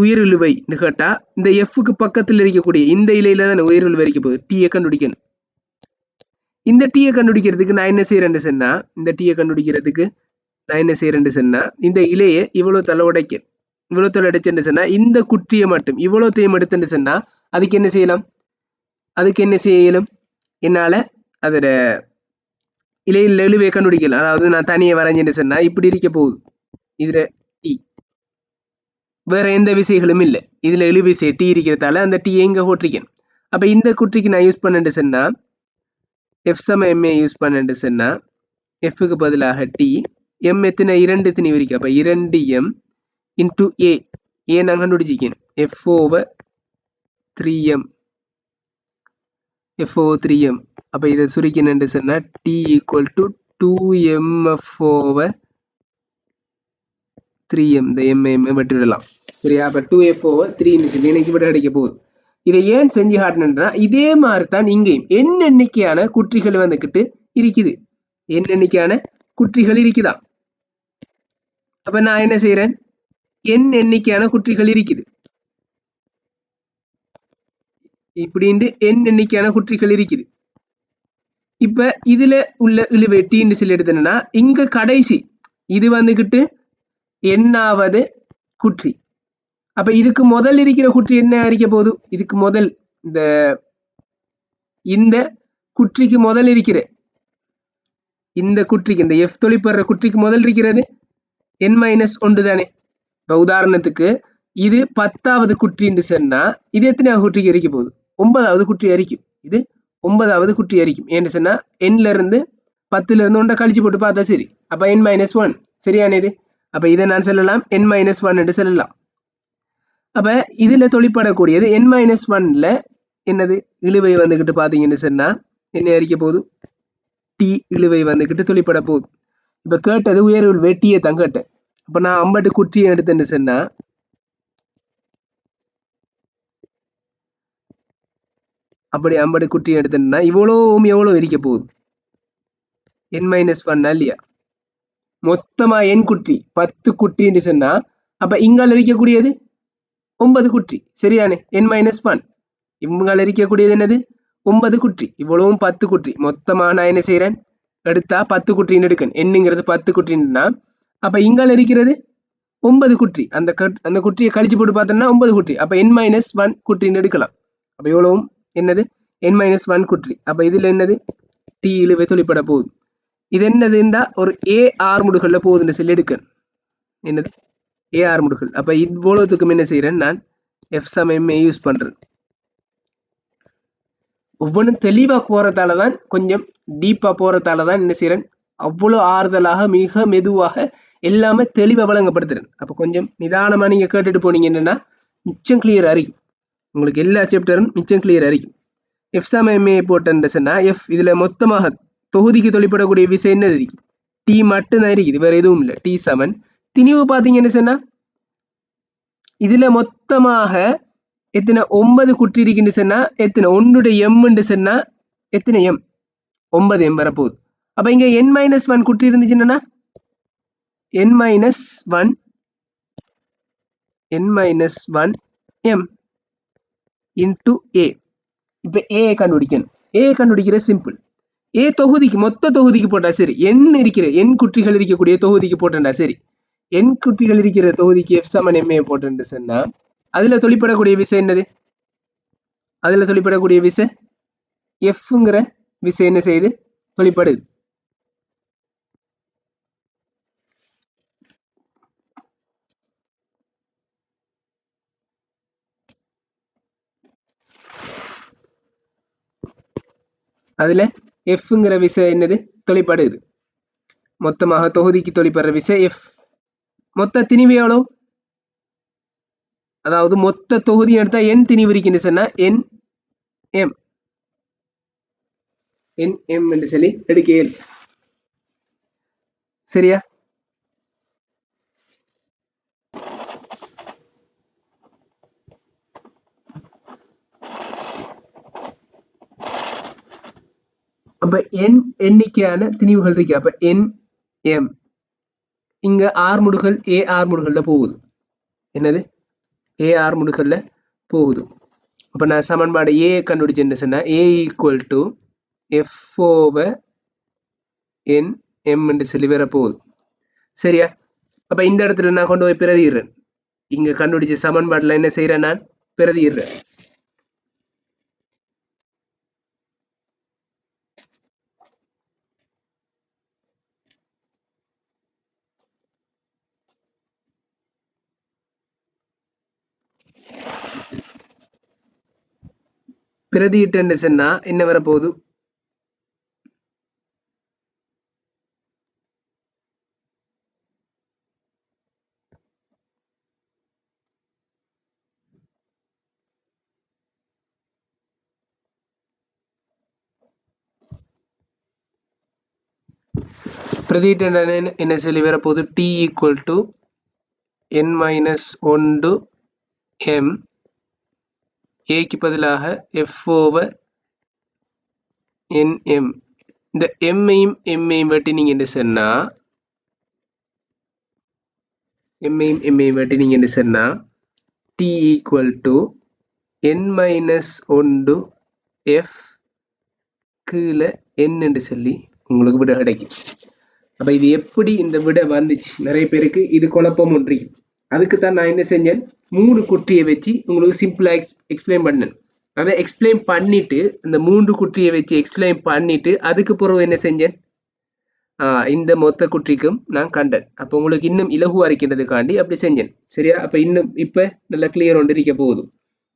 Speaker 1: உயிர் இழுவை கேட்டா இந்த எஃப்க்கு பக்கத்துல இருக்கக்கூடிய இந்த இலையில தான் உயிர் இழுவை இருக்க போகுது. டீயை கண்டுபிடிக்கணும். இந்த டீயை கண்டுபிடிக்கிறதுக்கு நான் என்ன செய்யறேன்னு சொன்னா, இந்த இலையை இவ்வளவு தலை உடைக்க, இவ்வளவு தலை உடைச்சுன்னு சொன்னா இந்த குற்றியை மட்டும் இவ்வளவுத்தையும் எடுத்துன்னு சொன்னா அதுக்கு என்ன செய்யலாம்? என்னால அதோட இலையில் இழுவை கண்டுபிடிக்கலாம். அதாவது நான் தனியை வரைஞ்சுன்னு சொன்னா இப்படி இருக்க போகுது. இதுல டி, வேற எந்த விசைகளும் இல்லை. இதுல இழுவிசை டி இருக்கிறதால அந்த டி எங்க போட்டிருக்கேன். அப்ப இந்த குற்றிக்கு நான் யூஸ் பண்ணேன்னு சொன்னா எஃப் சம எம்ஏ யூஸ் பண்ணேன்னு சொன்னா எஃப்க்கு பதிலாக டி, எம் எத்தனை 2 திணிவு இருக்கு. அப்ப 2m இன்டூ ஏ, நான் கண்டுபிடிச்சிக்கேன் F over 3m, F over 3m. அப்ப இதை சுருக்கினு சொன்னா D equal to 2mf over 3m. இந்த எம் வெட்டி விடலாம், சரியா? அப்ப 2f ஓவர் 3 எனக்கு விட கிடைக்க போகுது. இதை ஏன் செஞ்சு காட்டினா இதே மாதிரி தான் இங்கேயும் என் எண்ணிக்கையான குற்றிகள் வந்துகிட்டு இருக்குது. என் எண்ணிக்கையான குற்றிகள் இருக்குதா? அப்ப நான் என்ன செய்யறேன், என் எண்ணிக்கையான குற்றிகள் இருக்குது இப்படின்னு என் எண்ணிக்கையான குற்றிகள் இருக்குது. இப்ப இதுல உள்ள இழுவை டீன்னு சொல்லி எடுத்தேன்னா இங்க கடைசி இது வந்துகிட்டு என்னாவது குற்றி. அப்ப இதுக்கு முதல் இருக்கிற குற்றி என்ன அறிக்க போகுது? இதுக்கு முதல் இந்த குற்றிக்கு முதல் இருக்கிற இந்த குற்றிக்கு, இந்த எஃப் தொழிற்படுற குற்றிக்கு முதல் இருக்கிறது n-1 தானே. இப்ப உதாரணத்துக்கு இது 10வது குற்றின்னு சொன்னா இது எத்தனையாவது குற்றிக்கு அறிக்க போகுது? 9வது குற்றி அறிக்கும். இது 9வது குற்றி அறிக்கும். ஏன்னு சொன்னா n-ல இருந்து 10ல இருந்து 1 கழிச்சு போட்டு பார்த்தா சரி. அப்ப n-1 சரியான இது. அப்ப இதை நான் சொல்லலாம் n-1 என்று சொல்லலாம். அப்ப இதுல தொழிற்படக்கூடியது n-1ல என்னது இழுவை வந்துகிட்டு பாத்தீங்கன்னு சொன்னா என்ன அறிக்க போகுது? டி இழுவை வந்துகிட்டு தொழிற்பட போகுது. இப்ப கேட்டது உயர் இழுவை டீயை தான் கேட்டேன். அப்ப நான் 50 குற்றியை எடுத்தேன்னு சொன்னா அப்படி 50 குற்றியை எடுத்தேன்னா எவ்வளவு இருக்க போகுது? n-1 இல்லையா? மொத்தமா n குற்றி 10 குற்றின்னு சொன்னா அப்ப இங்கால இருக்கக்கூடியது 9 குற்றி, சரியானே? n-1 இவங்கால இருக்கக்கூடியது என்னது? 9 குற்றி. இவ்வளவும் 10 குற்றி. மொத்தமா நான் என்ன செய்யறேன், எடுத்தா 10 குற்றின்னு எடுக்கணும். என்னங்கிறது 10 குற்றின்னா அப்ப இங்கால இருக்கிறது 9 குற்றி. அந்த குற்றியை கழிச்சு போட்டு பார்த்தோம்னா 9 குற்றி. அப்ப n-1 குற்றின்னு எடுக்கலாம். அப்ப எவ்வளவும் என்னது? n-1 குற்றி. அப்ப இதுல என்னது? டி இழுவை தொழிற்பட போகுது. இது என்னதுண்டா ஒரு ஏ ஆர்முடுகள்ல போகுதுன்னு சொல்லி எடுக்கணும். என்னது? ஏ ஆர்முடுகள். அப்ப இவ்வளவுத்துக்கும் என்ன செய்யறேன், நான் எஃப் சம எம்ஏ யூஸ் பண்றேன். ஒவ்வொன்றும் தெளிவா போறதால தான், கொஞ்சம் டீப்பா போறதால தான் என்ன செய்யறேன், அவ்வளவு ஆறுதலாக மிக மெதுவாக எல்லாமே தெளிவாக வழங்கப்படுத்துறேன். அப்போ கொஞ்சம் நிதானமாக நீங்கள் கேட்டுட்டு போனீங்க என்னன்னா மிச்சம் கிளியர் அறிக்கும். உங்களுக்கு எல்லா சாப்டரும் மிச்சம் கிளியர் அறிக்கும். எஃப்சாம் எம்ஏ போட்டேன்னு சொன்னா எஃப் இதில் மொத்தமாக தொகுதிக்கு தொழிற்படக்கூடிய விசை என்னது இருக்கு? டி மட்டும்தான் இருக்குது, வேற எதுவும் இல்லை. T7 திணிவு பார்த்தீங்கன்னு சொன்னா இதுல மொத்தமாக எத்தனை 9 குற்றி இருக்குன்னு சொன்னா எத்தனை ஒன்னுடைய எம்ன்னு சொன்னா எத்தனை எம் 9 எம் வரப்போகுது. அப்ப இங்க n-1 குற்றி இருந்துச்சுன்னா n-1 m இன்டு ஏ. இப்ப ஏ கண்டுபிடிக்கணும். ஏ கண்டுபிடிக்கிற சிம்பிள். ஏ தொகுதிக்கு மொத்த தொகுதிக்கு போட்டா சரி, என் குற்றிகள் இருக்கக்கூடிய தொகுதிக்கு போட்டா சரி, என் குற்றிகள் இருக்கிற தொகுதிக்கு F = ma போட்டு சொன்னா அதுல தொழிற்படக்கூடிய விசை என்னது? அதுல தொழிற்படக்கூடிய விசை Fங்கிற விசை என்ன செய்யுது? தொழிற்படுது. அதுல Fங்கிற விசை என்னது? தொழிற்படுது. மொத்தமாக தொகுதிக்கு தொழிற்படுற விசை F. மொத்த திணிவு எவ்வளவு? அதாவது மொத்த தொகுதி எடுத்தா n திணிவு இருக்குன்னு சொன்னா nm என்று சொல்லி எடுக்க. சரியா? அப்ப n எண்ணிக்கையான திணிவுகள் இருக்கு. அப்ப nm இங்க ஆர்முடுகள் a ஆர்முடுகள்ல போகுது. என்னது? a ஆர்முடுகள்ல போகுது. அப்ப நான் சமன்பாடு a கண்டுபிடிச்சேன்னு சொன்னா a = F/nm என்று சொல்லி வர போகுது. சரியா? அப்ப இந்த இடத்துல நான் கொண்டு போய் பிரதிடுறேன். இங்க கண்டுபிடிச்ச சமன்பாடுல என்ன செய்யறேன்? நான் பிரதிடுறேன். பிரதியிட்டு சொன்னா என்ன வரப்போகுது? பிரதியிட்டு என்ன சொல்லி வரப்போகுது? T = n-1 m ஏக்கு பதிலாக F/nm. இந்த எம்மையும் எம்மையும் வெட்டினீங்க என்று சொன்னா T = n-1 F கீழே n என்று சொல்லி உங்களுக்கு விட கிடைக்கும். அப்ப இது எப்படி இந்த விட வந்துச்சு? நிறைய பேருக்கு இது குழப்பம் ஒன்றி. அதுக்குத்தான் நான் என்ன செஞ்சேன்? 3 குற்றியை வச்சு உங்களுக்கு சிம்பிளா எக்ஸ்பிளைன் பண்ணேன். அதை எக்ஸ்பிளைன் பண்ணிட்டு இந்த 3 குற்றியை வச்சு எக்ஸ்பிளைன் பண்ணிட்டு அதுக்கு பிறகு என்ன செஞ்சேன்? இந்த மொத்த குற்றிக்கும் நான் கண்டேன். அப்போ உங்களுக்கு இன்னும் இலகுவா இருக்கின்றதுக்காண்டி அப்படி செஞ்சேன். சரியா? அப்ப இன்னும் இப்ப நல்லா கிளியர் ஒன்று இருக்க போகுது.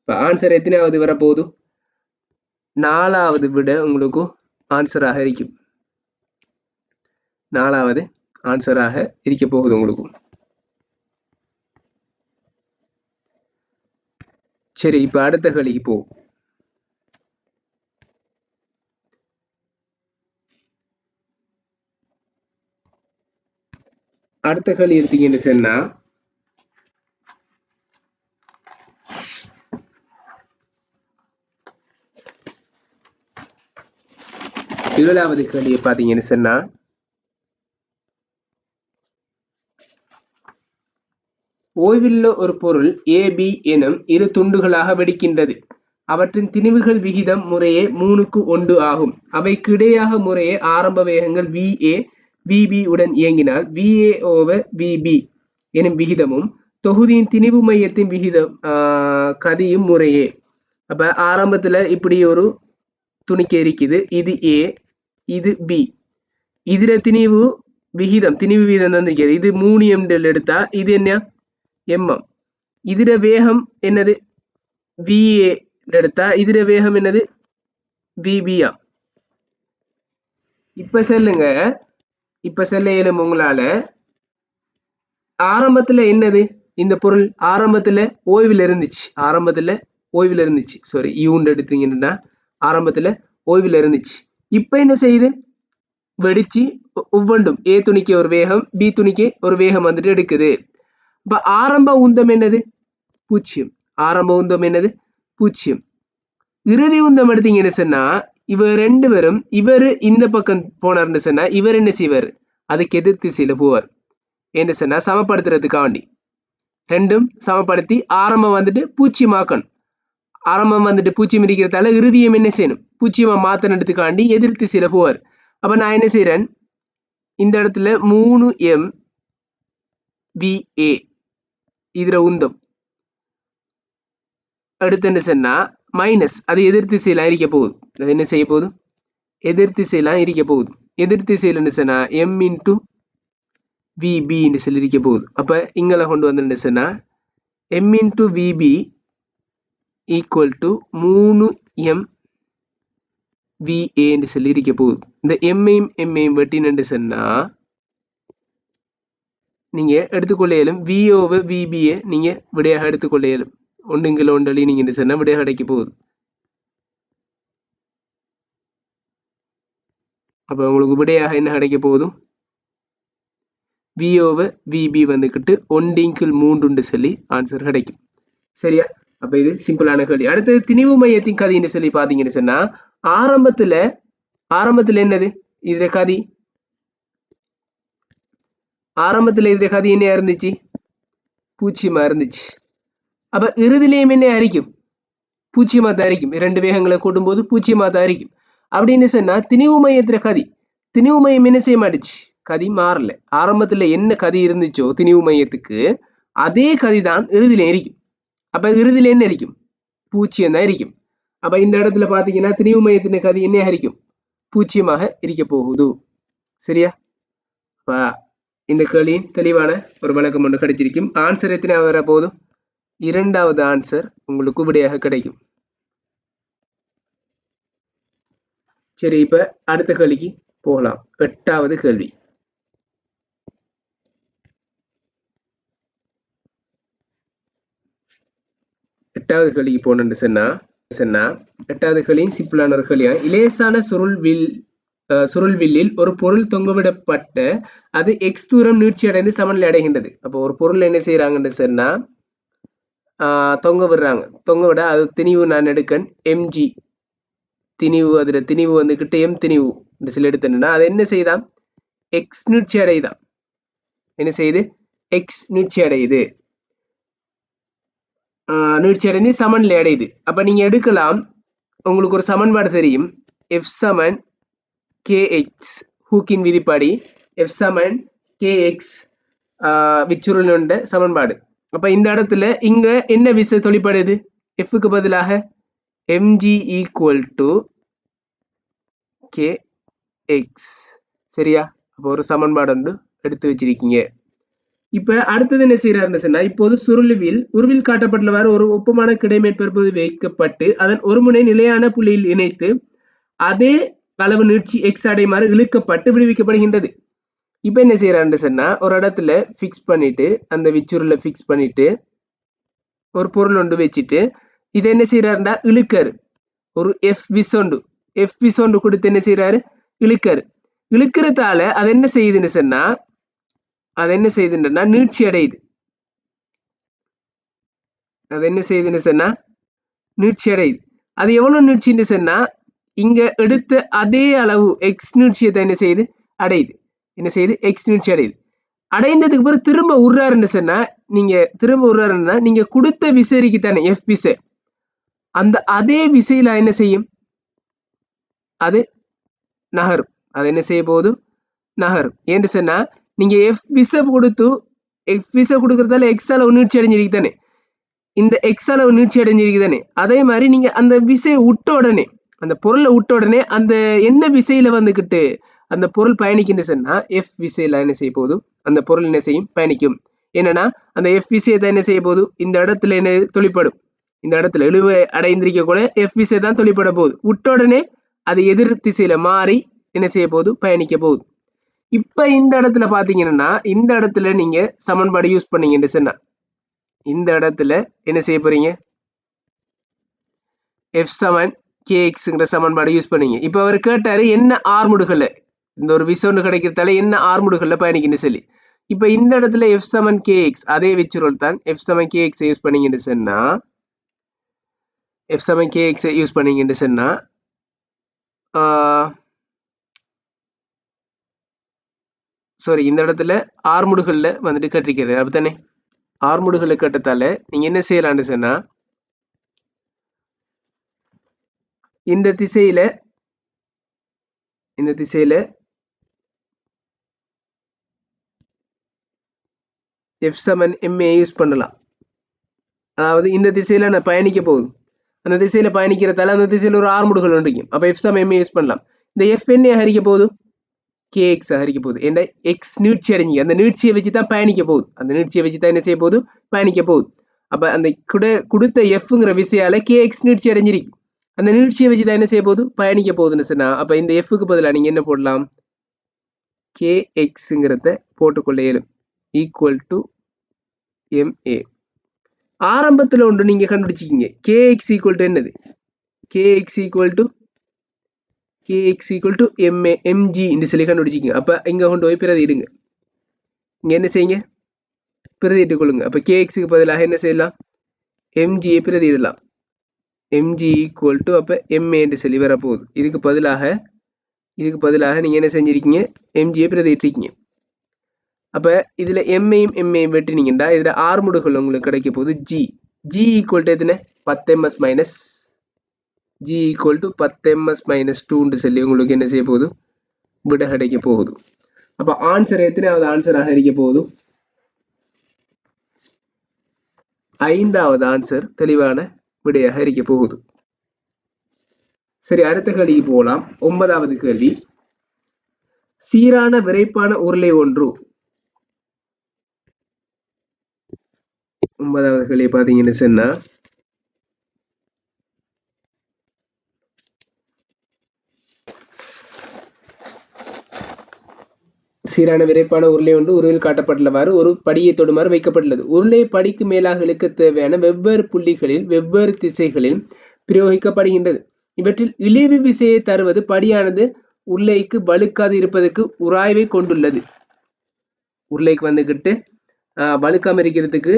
Speaker 1: இப்ப ஆன்சர் எத்தனையாவது வரப்போகுது? 4வது விட உங்களுக்கு ஆன்சராக இருக்கும். 4வது ஆன்சராக இருக்க போகுது உங்களுக்கு. சரி, இப்ப அடுத்த கேள்விக்கு போ. அடுத்த கேள்வி எடுத்தீங்கன்னு சொன்னா ஏழாவது கேள்வியை பார்த்தீங்கன்னு சொன்னா ஓய்வுள்ள ஒரு பொருள் AB எனும் 2 துண்டுகளாக வெடிக்கின்றது. அவற்றின் திணிவுகள் விகிதம் முறையே 3:1 ஆகும். அவைக்கு இடையாக முறையே ஆரம்ப வேகங்கள் VA VB உடன் இயங்கினால் VA/VB எனும் விகிதமும் தொகுதியின் திணிவு மையத்தின் விகிதம் கதியும் முறையே. அப்ப ஆரம்பத்துல இப்படி ஒரு துணிக்கை இருக்குது. இது A, இது B. இதுல திணிவு விகிதம் தான் இருக்கிறது. இது 3 m எடுத்தா இது என்ன? mm. இதுல வேகம் என்னது? VA எடுத்தா இதுல வேகம் என்னது? VB. இப்ப சொல்லுங்க, இப்ப சொல்ல இயலும் உங்களால ஆரம்பத்துல என்னது இந்த பொருள் ஆரம்பத்துல ஓய்வில் இருந்துச்சு சாரி யூன்னு எடுத்தீங்கன்னா ஆரம்பத்துல ஓய்வில் இருந்துச்சு. இப்ப என்ன செய்யுது வெடிச்சு ஒவ்வொன்றும் ஏ துணிக்கு ஒரு வேகம் பி துணிக்கு ஒரு வேகம் வந்துட்டு எடுக்குது. இப்ப ஆரம்ப உந்தம் என்னது 0. ஆரம்ப உந்தம் என்னது 0. இறுதி உந்தம் எடுத்தீங்கன்னு சொன்னா இவர் ரெண்டு பேரும் இவர் இந்த பக்கம் போனார்னு சொன்னா இவர் என்ன செய்வார் அதுக்கு எதிர் திசையில போவார். என்ன சொன்னா சமப்படுத்துறதுக்காண்டி ரெண்டும் சமப்படுத்தி ஆரம்பம் வந்துட்டு 0 ஆக்கணும். ஆரம்பம் வந்துட்டு 0 இருக்கிறதால இறுதியம் என்ன செய்யணும் 0 மாத்தனதுக்காண்டி எதிர் திசையில போவார். அப்ப நான் என்ன செய்யறேன் இந்த இடத்துல 3m VA இதுல உந்தம் அடுத்து என்ன சொன்னா மைனஸ் அது எதிர் திசையில இருக்க போகுது. அது என்ன செய்ய போகுது எதிர் திசையில இருக்க போகுது. எதிர் திசையில என்ன சொன்னா m into VB சொல்லி இருக்க போகுது. அப்ப இங்களை கொண்டு வந்து சொன்னா m into VB equal to 3m VA சொல்லி இருக்க போகுது. இந்த எம்ஐயும் வெட்டினு சொன்னா நீங்க எடுத்துக்கொள்ள இயலும் VOவை VBயை நீங்க விடையாக எடுத்துக்கொள்ள இயலும். ஒன்றுங்கில ஒன்றி நீங்க என்ன சொன்னா விடையாக கிடைக்க போகுது. அப்ப உங்களுக்கு விடையாக என்ன கிடைக்க போகுதும் VOவை VB வந்துக்கிட்டு 1/3 சொல்லி ஆன்சர் கிடைக்கும். சரியா? அப்ப இது சிம்பிளான கேள்வி. அடுத்தது திணிவு மையத்தின் கதின்னு சொல்லி பாத்தீங்கன்னு சொன்னா ஆரம்பத்துல என்னது இதுல கதி ஆரம்பத்துல இதுல கதி என்ன இருந்துச்சு 0 இருந்துச்சு. அப்ப இறுதியிலையும் என்ன அரிக்கும் 0 தான் அரிக்கும். இரண்டு வேகங்களை கூட்டும்போது 0 தான் அரிக்கும். அப்படின்னு சொன்னா திணிவு மையத்துல கதி திணிவு மையம் என்ன செய்ய மாட்டுச்சு கதி மாறல. ஆரம்பத்துல என்ன கதி இருந்துச்சோ திணிவு மையத்துக்கு அதே கதி தான் இறுதியில இருக்கும். அப்ப இறுதியில என்ன இருக்கும் 0 தான் இருக்கும். அப்ப இந்த இடத்துல பாத்தீங்கன்னா திணிவு மையத்தின் கதி என்ன இருக்கும் 0 இருக்க போகுது. சரியா? இந்த கேள்வியின் தெளிவான ஒரு விளக்கம் ஒன்று கிடைச்சிருக்கும். ஆன்சர் எத்தனை வர போதும் இரண்டாவது ஆன்சர் உங்களுக்கு விடையாக கிடைக்கும். சரி, இப்ப அடுத்த கேள்விக்கு போகலாம். எட்டாவது கேள்வி. எட்டாவது கேள்விக்கு போனேன்னு சொன்னா எட்டாவது கேள்வியும் சிம்பிளான ஒரு கேள்வியா இலேசான சுருள்வில்லில் ஒரு பொருள் தொங்கவிடப்பட்ட அது எக்ஸ் தூரம் நீட்சி அடைந்து சமநிலை அடைகின்றது. அப்போ ஒரு பொருள் என்ன செய்யறாங்கன்னு சொன்னா தொங்க விடுறாங்க. தொங்க விட அது திணிவு நான் எடுக்கன் mg திணிவு அதுல திணிவு வந்துகிட்டு m திணிவு சில எடுத்தேன்னா அது என்ன செய்தான் எக்ஸ் நீட்சி அடையுதான். என்ன செய்யுது எக்ஸ் நீட்சி அடையுது நீட்சி அடைந்து சமநிலை அடையுது. அப்ப நீங்க எடுக்கலாம் உங்களுக்கு ஒரு சமன்பாடு தெரியும் F சமன் kx ஹூக்கின் விதிப்படி F சமன் kx விச்சுருளுண்ட சமன்பாடு. அப்ப இந்த இடத்துல இங்க என்ன விசை தொழிற்படுது Fக்கு பதிலாக mg equal to kx. சரியா? அப்போ ஒரு சமன்பாடு வந்து எடுத்து வச்சிருக்கீங்க. இப்ப அடுத்தது என்ன செய்யறாருன்னு சொன்னா இப்போது உருவில் காட்டப்பட்டுள்ளவாறு ஒரு ஒப்பமான கிடைமேற்பரப்பு வைக்கப்பட்டு அதன் ஒரு முனை நிலையான புள்ளியில் இணைத்து அதே அளவு நீட்சி எக்ஸ் அடைமாறு இழுக்கப்பட்டு விடுவிக்கப்படுகின்றது. இப்ப என்ன செய்யறாருன்னு சொன்னா ஒரு இடத்துல பிக்ஸ் பண்ணிட்டு அந்த விச்சுருளை பிக்ஸ் பண்ணிட்டு ஒரு பொருள் ஒன்று வச்சுட்டு இதை என்ன செய்யறாருன்னா இழுக்காரு. ஒரு எஃப் விசோண்டு கொடுத்து என்ன செய்யறாரு இழுக்கிறதால அது என்ன செய்யுதுன்னு சொன்னா நீட்சி அடையுது. அது எவ்வளவு நீட்சின்னு சொன்னா இங்க எடுத்த அதே அளவு எக்ஸ் நீட்சியத்தை என்ன செய்யுது எக்ஸ் நீட்சி அடையுது. அடைந்ததுக்கு பிறகு திரும்ப உருறாருன்னு சொன்னா நீங்க கொடுத்த விசைக்கு தானே எஃப் விசை அந்த அதே விசையில என்ன செய்யும் அது நகரும். அது என்ன செய்ய போகுது நகரும். ஏன்னு சொன்னா நீங்க எஃப் விசை கொடுக்கறதால எக்ஸ் அளவு நீட்சி அடைஞ்சிருக்கு தானே இந்த எக்ஸ் அளவு நீட்சி அடைஞ்சிருக்கு தானே அதே மாதிரி நீங்க அந்த விசையை விட்ட உடனே அந்த பொருளை விட்ட உடனே அந்த என்ன விசையில வந்துகிட்டு அந்த பொருள் பயணிக்குன்னு சொன்னா எஃப் விசையில என்ன செய்ய போகுது அந்த பொருள் என்ன செய்யும் பயணிக்கும். என்னன்னா அந்த எஃப் விசையை என்ன செய்ய போகுது இந்த இடத்துல என்ன தொழிற்படும் இந்த இடத்துல இழுவை அடைந்திருக்க கூட எஃப் விசை தான் தொழிற்பட போகுது. விட்ட உடனே அது எதிர் திசையில மாறி என்ன செய்ய போகுது பயணிக்க போகுது. இப்ப இந்த இடத்துல பாத்தீங்கன்னா இந்த இடத்துல நீங்க சமன்பாடு யூஸ் பண்ணீங்கன்னு சொன்னா இந்த இடத்துல என்ன செய்ய போறீங்க f7 kxங்கிற சமன்பாடு யூஸ் பண்ணீங்க. இப்ப அவர் கேட்டாரு என்ன ஆர்முடுகள்ல இந்த ஒரு விசை கிடைக்கிறதால என்ன ஆர்முடுகள்ல பயணிக்குன்னு சொல்லி. இப்ப இந்த இடத்துல f7 kx அதே விச்சுரல் தான் f7 kx யூஸ் பண்ணீங்கன்னு சொன்னா f7 kx யூஸ் பண்ணீங்கன்னு சொன்னா சாரி இந்த இடத்துல ஆர்முடுகள்ல வந்துட்டு கட்டிருக்கிறது அப்படித்தானே. ஆர்முடுகள்ல கட்டத்தால நீங்க என்ன செய்யலாம்னு சொன்னா இந்த திசையில f7 ma யூஸ் பண்ணலாம். அதாவது இந்த திசையில நான் பயணிக்க போகுது அந்த திசையில பயணிக்கிறதால அந்த திசையில ஒரு ஆர்முடுகள் இருக்கும். அப்ப f7 ma யூஸ் பண்ணலாம். இந்த f என்ன ஹரிக்க போகுது kx ஹரிக்க போகுது. ஏன்னா x நீட்சி அடைஞ்சி அந்த நீட்சியை வச்சு தான் பயணிக்க போகுது. அந்த நீட்சியை வச்சு தான் என்ன செய்ய போகுது பயணிக்க போகுது. அப்ப அந்த கொடுத்த fங்கிற விசையால kx நீட்சி அடைஞ்சிருக்கு. அந்த நீட்சியை வச்சு தான் என்ன செய்ய போகுது பயணிக்க போகுதுன்னு சொன்னா அப்ப இந்த fக்கு பதிலா நீங்க என்ன போடலாம் kxங்கிறத போட்டுக்கொள்ள இயலும் ஈக்குவல் டு ma. ஆரம்பத்துல ஒன்று நீங்க கண்டுபிடிச்சிக்கிங்க kx ஈக்குவல் டு என்னது kx equal to ma mg என்று சொல்லி கண்டுபிடிச்சிக்கிங்க. அப்ப இங்க கொண்டு போய் பிரதியிடுங்க. இங்க என்ன செய்யுங்க பிரதியிட்டுக் கொள்ளுங்க. அப்ப kxக்கு பதிலாக என்ன செய்யலாம் mg பிரதியிடலாம். mg ஈக்குவல் டு அப்ப ma என்று சொல்லி வரப்போகுது. இதுக்கு பதிலாக நீங்க என்ன செஞ்சிருக்கீங்க mg பிரதியிட்டிருக்கீங்க. அப்ப இதுல எம்மையும் எம்மையும் வெட்டினீங்கன்னா இதுல ஆர்முடுகள் உங்களுக்கு கிடைக்க போகுது g ஈக்குவல் டு எதுன்னு 10 ms minus g equal to 10 ms minus 2 சொல்லி உங்களுக்கு என்ன செய்ய போகுது விட கிடைக்க போகுது. அப்ப ஆன்சர் எத்தனாவது ஆன்சராக இருக்க போகுது 5வது ஆன்சர் தெளிவான விடையாக இருக்க போகுது. சரி அடுத்த கேள்விக்கு போகலாம். 9வது கேள்வி சீரான விரைப்பான உருளை ஒன்று 9வது கேள்வி பாத்தீங்கன்னு சொன்னா சீரான விரைப்பான உருளை ஒன்று உருவில் காட்டப்பட்டுள்ளவாறு ஒரு படியை தொடுமாறு வைக்கப்பட்டுள்ளது. உருளை படிக்கு மேலாக இழுக்க தேவையான வெவ்வேறு புள்ளிகளில் வெவ்வேறு திசைகளில் பிரயோகிக்கப்படுகின்றது. இவற்றில் இழிவு விசையை தருவது படியானது உருளைக்கு வழுக்காது இருப்பதற்கு உராய்வை கொண்டுள்ளது. உருளைக்கு வந்துகிட்டு வழுக்காம இருக்கிறதுக்கு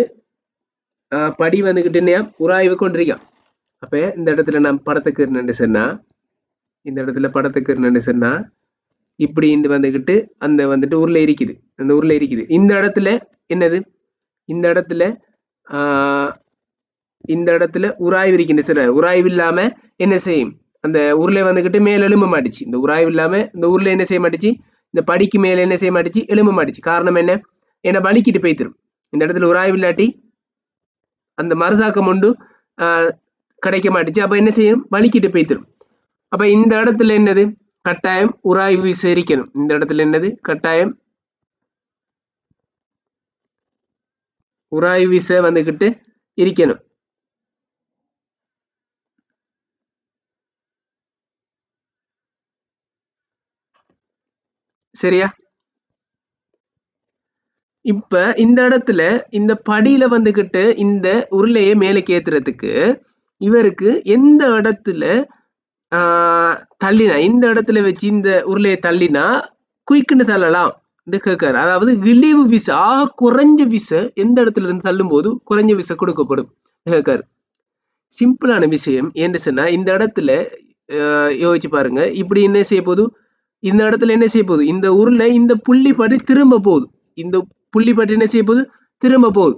Speaker 1: படி வந்துகிட்டு உராய்வு கொண்டிருக்கான். அப்ப இந்த இடத்துல நான் படத்துக்கு என்னன்னு சொன்னா இப்படி வந்துகிட்டு அந்த வந்துட்டு உருளை இருக்குது. அந்த உருளை இருக்குது. இந்த இடத்துல என்னது இந்த இடத்துல உராய்வு இருக்குன்னு சொல்ற. உராய்வு இல்லாம என்ன செய்யும் அந்த உருளை வந்துகிட்டு மேல எழும்ப மாட்டுச்சு. இந்த உராய்வு இல்லாம இந்த உருளை என்ன செய்ய மாட்டுச்சு இந்த படிக்கு மேல என்ன செய்ய மாட்டுச்சு எழும்ப மாட்டுச்சு. காரணம் என்ன வலிக்கிட்டு போய்த்திரும். இந்த இடத்துல உராய்வு இல்லாட்டி அந்த மறுதாக்கம் ஒன்று கிடைக்க மாட்டுச்சு. அப்ப என்ன செய்யும் வலிக்கிட்டு போய்த்திரும். அப்ப இந்த இடத்துல என்னது கட்டாயம் உராய்வு விசை இருக்கணும். இந்த இடத்துல என்னது கட்டாயம் உராய்வு விசை வந்துகிட்டு இருக்கணும். சரியா? இப்ப இந்த இடத்துல இந்த படியில வந்துகிட்டு இந்த உருளையை மேலே ஏத்துறதுக்கு இவருக்கு எந்த இடத்துல தள்ளினா இந்த இடத்துல வச்சு இந்த உருளையை தள்ளினா குயிக்குன்னு தள்ளலாம் கேட்காரு. அதாவது இழிவு விசை குறைஞ்ச விசை எந்த இடத்துல இருந்து தள்ளும் போது குறைஞ்ச விசை கொடுக்கப்படும் கேட்காரு. சிம்பிளான விஷயம் என்ன சொன்னா இந்த இடத்துல யோசிச்சு பாருங்க. இப்படி என்ன செய்ய போகுது இந்த இடத்துல என்ன செய்ய போகுது இந்த உருளை இந்த புள்ளி படி திரும்ப போகுது. இந்த புள்ளி படி என்ன செய்ய போகுது திரும்ப போகுது.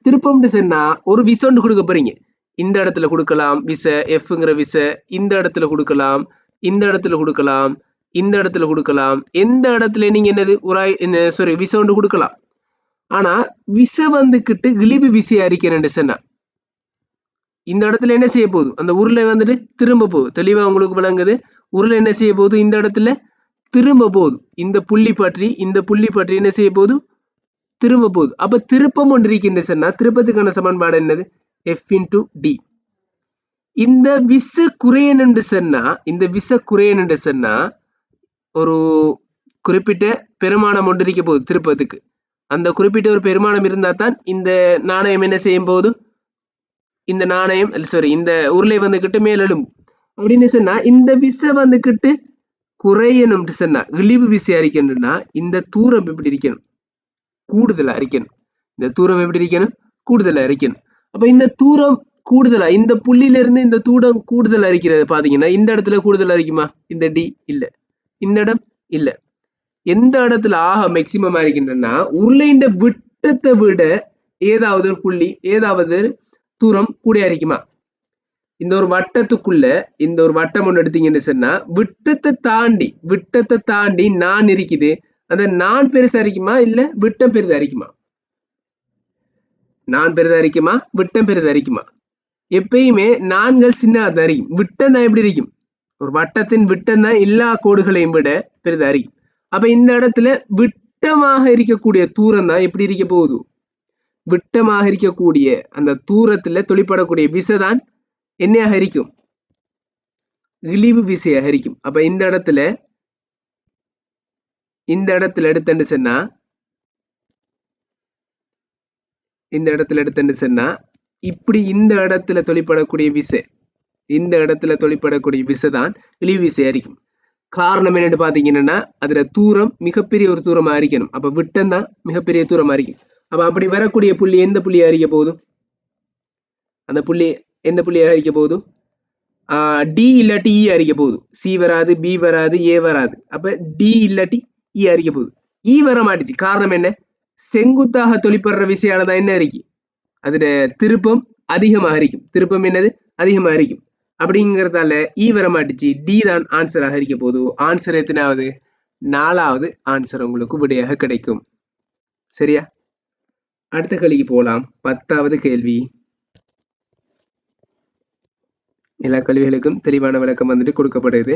Speaker 1: திருப்பம்னு சொன்னா ஒரு விசை ஒன்று கொடுக்க போறீங்க. இந்த இடத்துல கொடுக்கலாம் விசை எஃப்ங்கிற விசை. இந்த இடத்துல கொடுக்கலாம் இந்த இடத்துல கொடுக்கலாம் இந்த இடத்துல கொடுக்கலாம். எந்த இடத்துல நீங்க என்னது விசை ஒன்று கொடுக்கலாம். ஆனா விசை வந்துகிட்டு இழிவு விசையா இருக்கிறேன்னு சொன்னா இந்த இடத்துல என்ன செய்ய போகுது அந்த உருளை வந்துட்டு திரும்ப போகுது. தெளிவா உங்களுக்கு விளங்குது. உருளை என்ன செய்ய போகுது இந்த இடத்துல திரும்ப போகுது. இந்த புள்ளி பற்றி என்ன செய்ய போகுது திரும்ப போகுது. அப்ப திருப்பம் ஒன்று இருக்கின்ற சொன்னா திருப்பத்துக்கான சமன்பாடு என்னது எஃப் இன்டு டி. இந்த விசை குறையணுன்னு சொன்னா ஒரு குறிப்பிட்ட பெருமானம் ஒன்று இருக்க போகுது திருப்பத்துக்கு. அந்த குறிப்பிட்ட ஒரு பெருமானம் இருந்தால் தான் இந்த நாணயம் என்ன செய்யும் போது இந்த நாணயம் இந்த உருளை வந்துக்கிட்டு மேலெழும் அப்படின்னு சொன்னா இந்த விசை வந்துக்கிட்டு குறையணும் சொன்னா இழிவு விசை அரிக்கணும்னா இந்த தூரம் எப்படி இருக்கணும், கூடுதலா அரிக்கணும். இந்த தூரம் எப்படி இருக்கணும், கூடுதலா அரிக்கணும். அப்ப இந்த தூரம் கூடுதலா இந்த புள்ளியில இருந்து இந்த தூரம் கூடுதல் அரிக்கிறது பாத்தீங்கன்னா இந்த இடத்துல கூடுதல் அரிக்குமா, இந்த டி இல்ல, இந்த இடம் இல்ல. எந்த இடத்துல ஆக மேக்சிமம் இருக்கின்றனா உருளைண்ட விட்டத்தை விட ஏதாவது ஒரு புள்ளி ஏதாவது தூரம் கூட அரிக்குமா. இந்த ஒரு வட்டத்துக்குள்ள இந்த ஒரு வட்டம் ஒன்று எடுத்தீங்கன்னு சொன்னா விட்டத்தை தாண்டி நான் இருக்குது, அந்த நான் பெருசா அரிக்குமா இல்ல விட்டம் பெரிதா அரிக்குமா, நான் பெரிதா அரிக்குமா விட்டம் பெரிதா அரிக்குமா. எப்பயுமே நான்கள் சின்னதா அரிக்கும், விட்டம் தான் எப்படி இருக்கும், ஒரு வட்டத்தின் விட்டம் தான் எல்லா கோடுகளையும் விட பெரிதா அரிக்கும். அப்ப இந்த இடத்துல விட்டமாக இருக்கக்கூடிய தூரம் தான் எப்படி இருக்க போகுது, விட்டமாக இருக்கக்கூடிய அந்த தூரத்துல தொழிற்படக்கூடிய விசைதான் என்னையாக இருக்கும், இழிவு விசையாக இருக்கும். அப்ப இந்த இடத்துல எடுத்துன்னு சொன்னா இப்படி இந்த இடத்துல தொழிற்படக்கூடிய விசை, இந்த இடத்துல தொழிற்படக்கூடிய விசைதான் இழிவு விசையா இருக்கும். காரணம் என்னன்னு பாத்தீங்கன்னா அதுல தூரம் மிகப்பெரிய ஒரு தூரமா இருக்கணும். அப்ப விட்டம் தான் மிகப்பெரிய தூரமா இருக்கும். அப்ப அப்படி வரக்கூடிய புள்ளி எந்த புள்ளியா அறிக்க போகுது, அந்த புள்ளி எந்த புள்ளியா அறிக்க போகுது, டி இல்லாட்டி இ அறிக்க போகுது. சி வராது, பி வராது, ஏ வராது. அப்ப டி இல்லாட்டி இ அறிக்க போகுது. இ வர மாட்டுச்சு. காரணம் என்ன, செங்குத்தாக தொழிற்படுற விசையானதான் என்ன இருக்கு, அதுல திருப்பம் அதிகமாக இருக்கும். திருப்பம் என்னது, அதிகமாக இருக்கும். அப்படிங்கிறதால இ வர மாட்டுச்சு. டி தான் ஆன்சராக இருக்க போகுது. ஆன்சர் எத்தனாவது, 4வது ஆன்சர் உங்களுக்கு விடையாக கிடைக்கும். சரியா, அடுத்த கேள்விக்கு போகலாம். 10வது கேள்வி. எல்லா கேள்விகளுக்கும் தெளிவான விளக்கம் வந்துட்டு கொடுக்கப்படுது.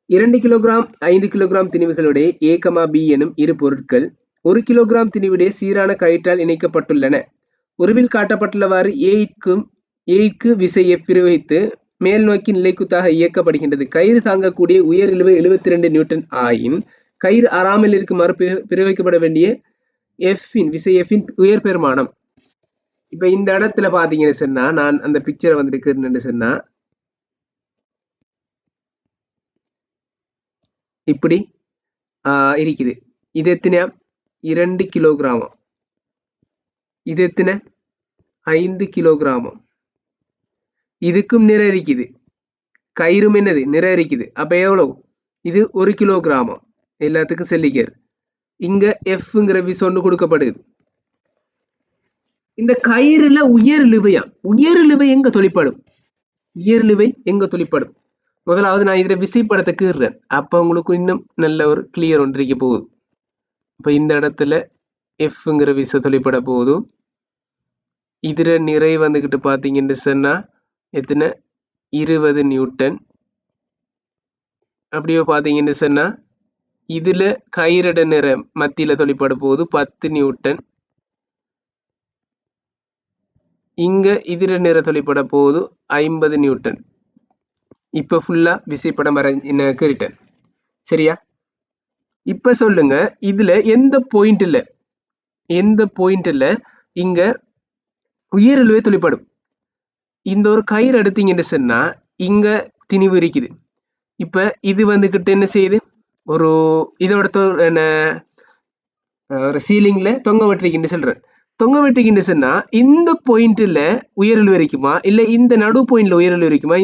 Speaker 1: 2 கிலோகிராம் 5 கிலோகிராம் திணிவுகளுடைய A, B எனும் இரு பொருட்கள் 1 கிலோகிராம் திணிவுடைய சீரான கயிற்றால் இணைக்கப்பட்டுள்ளன. உருவில் காட்டப்பட்டுள்ளவாறு ஏக்கு விசையை பிரயோகித்து மேல் நோக்கி நிலைக்குத்தாக இயக்கப்படுகின்றது. கயிறு தாங்கக்கூடிய உயர் இழுவை 72 நியூட்டன் ஆயின் கயிறு அறாமல் இருக்குமாறு பிரயோகிக்கப்பட வேண்டிய விசை எஃபின் உயர் பெருமானம். இப்ப இந்த இடத்துல பாத்தீங்கன்னு சொன்னா நான் அந்த பிக்சரை வந்துட்டு சொன்னா இப்படி இருக்குது. இது எத்தனை, 2 கிலோகிராமம். இது எத்தனை, 5 கிலோகிராமம். இதுக்கும் நிறை இருக்குது, கயிறும் என்னது நிறை இருக்குது. அப்ப எவ்வளவு, இது 1 கிலோகிராமம். எல்லாத்துக்கும் செல்லிக்காரு. இங்க எஃப்ங்கிற விசை ஒன்று கொடுக்கப்படுது. இந்த கயிறுல உயர் இழுவை எங்க தொழிற்படும், முதலாவது நான் இதுல விசைப்படத்தை கீறுறேன். அப்ப உங்களுக்கு இன்னும் நல்ல ஒரு கிளியர் ஒன்று இருக்க போகுது. இப்ப இந்த இடத்துல எஃப்ங்கிற விசை தொழிற்பட போதும். இதுல நிறை வந்துகிட்டு பாத்தீங்கன்னு சொன்னா எத்தனை, 20 நியூட்டன். அப்படியோ பாத்தீங்கன்னு சொன்னா இதுல கயிறட நிறை மத்தியில தொழிற்பட போது 10 நியூட்டன். இங்க இதுல நிறை தொழிற்பட போது 50 நியூட்டன். இப்ப ஃபுல்லா விசைப்படம் கீறிட்டேன். சரியா, இப்ப சொல்லுங்க இதுல எந்த பாயிண்ட்ல இங்க உயர் இழுவை தொழிற்படும். இந்த ஒரு கயிறு எடுத்தீங்கன்னு சொன்னா இங்க திணிவு இருக்குது. இப்ப இது வந்துகிட்டு என்ன செய்யுது, ஒரு இதோட ஒரு சீலிங்ல தொங்க விட்டுருக்குன்னு சொல்றேன். தொங்க விட்டுருக்குன்னு சொன்னா இந்த பாயிண்ட்ல உயர் இழுவை இருக்குமா இல்ல இந்த நடு பாயிண்ட்ல உயர் இழுவை இருக்குமா,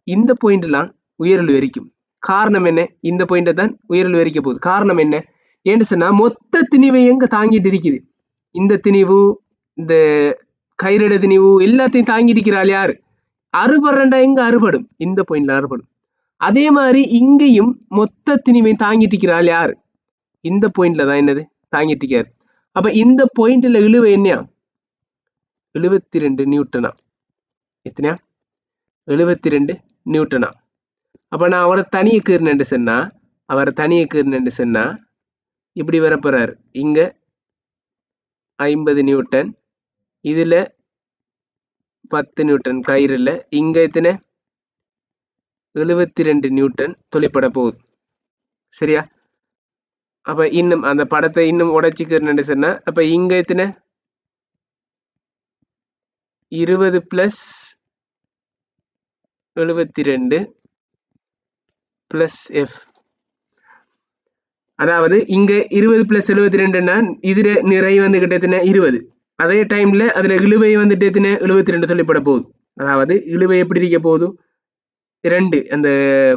Speaker 1: இந்த பாயிண்ட்லாம் உயர் இழுவை இருக்கும். காரணம் என்ன, இந்த பாயிண்ட தான் உயர் இழுவை இருக்க போகுது. காரணம் என்ன ஏன்னு சொன்னா மொத்த திணிவை எங்க தாங்கிட்டு இருக்குது, இந்த திணிவு இந்த கயிறட திணிவு எல்லாத்தையும் தாங்கி இருக்கிறாள் யாரு, அறுபடுறா எங்க அறுபடும், இந்த பாயிண்ட்ல அறுபடும். அதே மாதிரி இங்கேயும் மொத்த திணிவை தாங்கிட்டு இருக்கிறாள் யாரு, இந்த பாயிண்ட்ல தான் என்னது தாங்கிட்டு இருக்காரு. அப்ப இந்த பாயிண்ட்ல இழுவை என்னையா, 72 நியூட்டனா. எத்தனையா, 72 நியூட்டனா. அப்ப நான் அவரை தனியை கீறினு சொன்னா இப்படி வர போறாரு. இங்க 50 நியூட்டன், இதுல 10 நியூட்டன் கயிறுல, இங்க எத்தனை 72 நியூட்டன் தொழிற்பட போகுது. சரியா? அப்ப இன்னும் அந்த படத்தை இன்னும் உடைச்சிக்கிறேன்னு சொன்னா அப்ப இங்க எத்தனை 20 பிளஸ் 72 பிளஸ் எஃப். அதாவது இங்க 20 பிளஸ் 72ன்னா இதுல நிறை வந்து கிட்ட 20. அதே டைம்ல அதுல இழுவை வந்துட்டு 72 தொழிற்பட போகுது. அதாவது இழுவை எப்படி இருக்க போகுது, 2 அந்த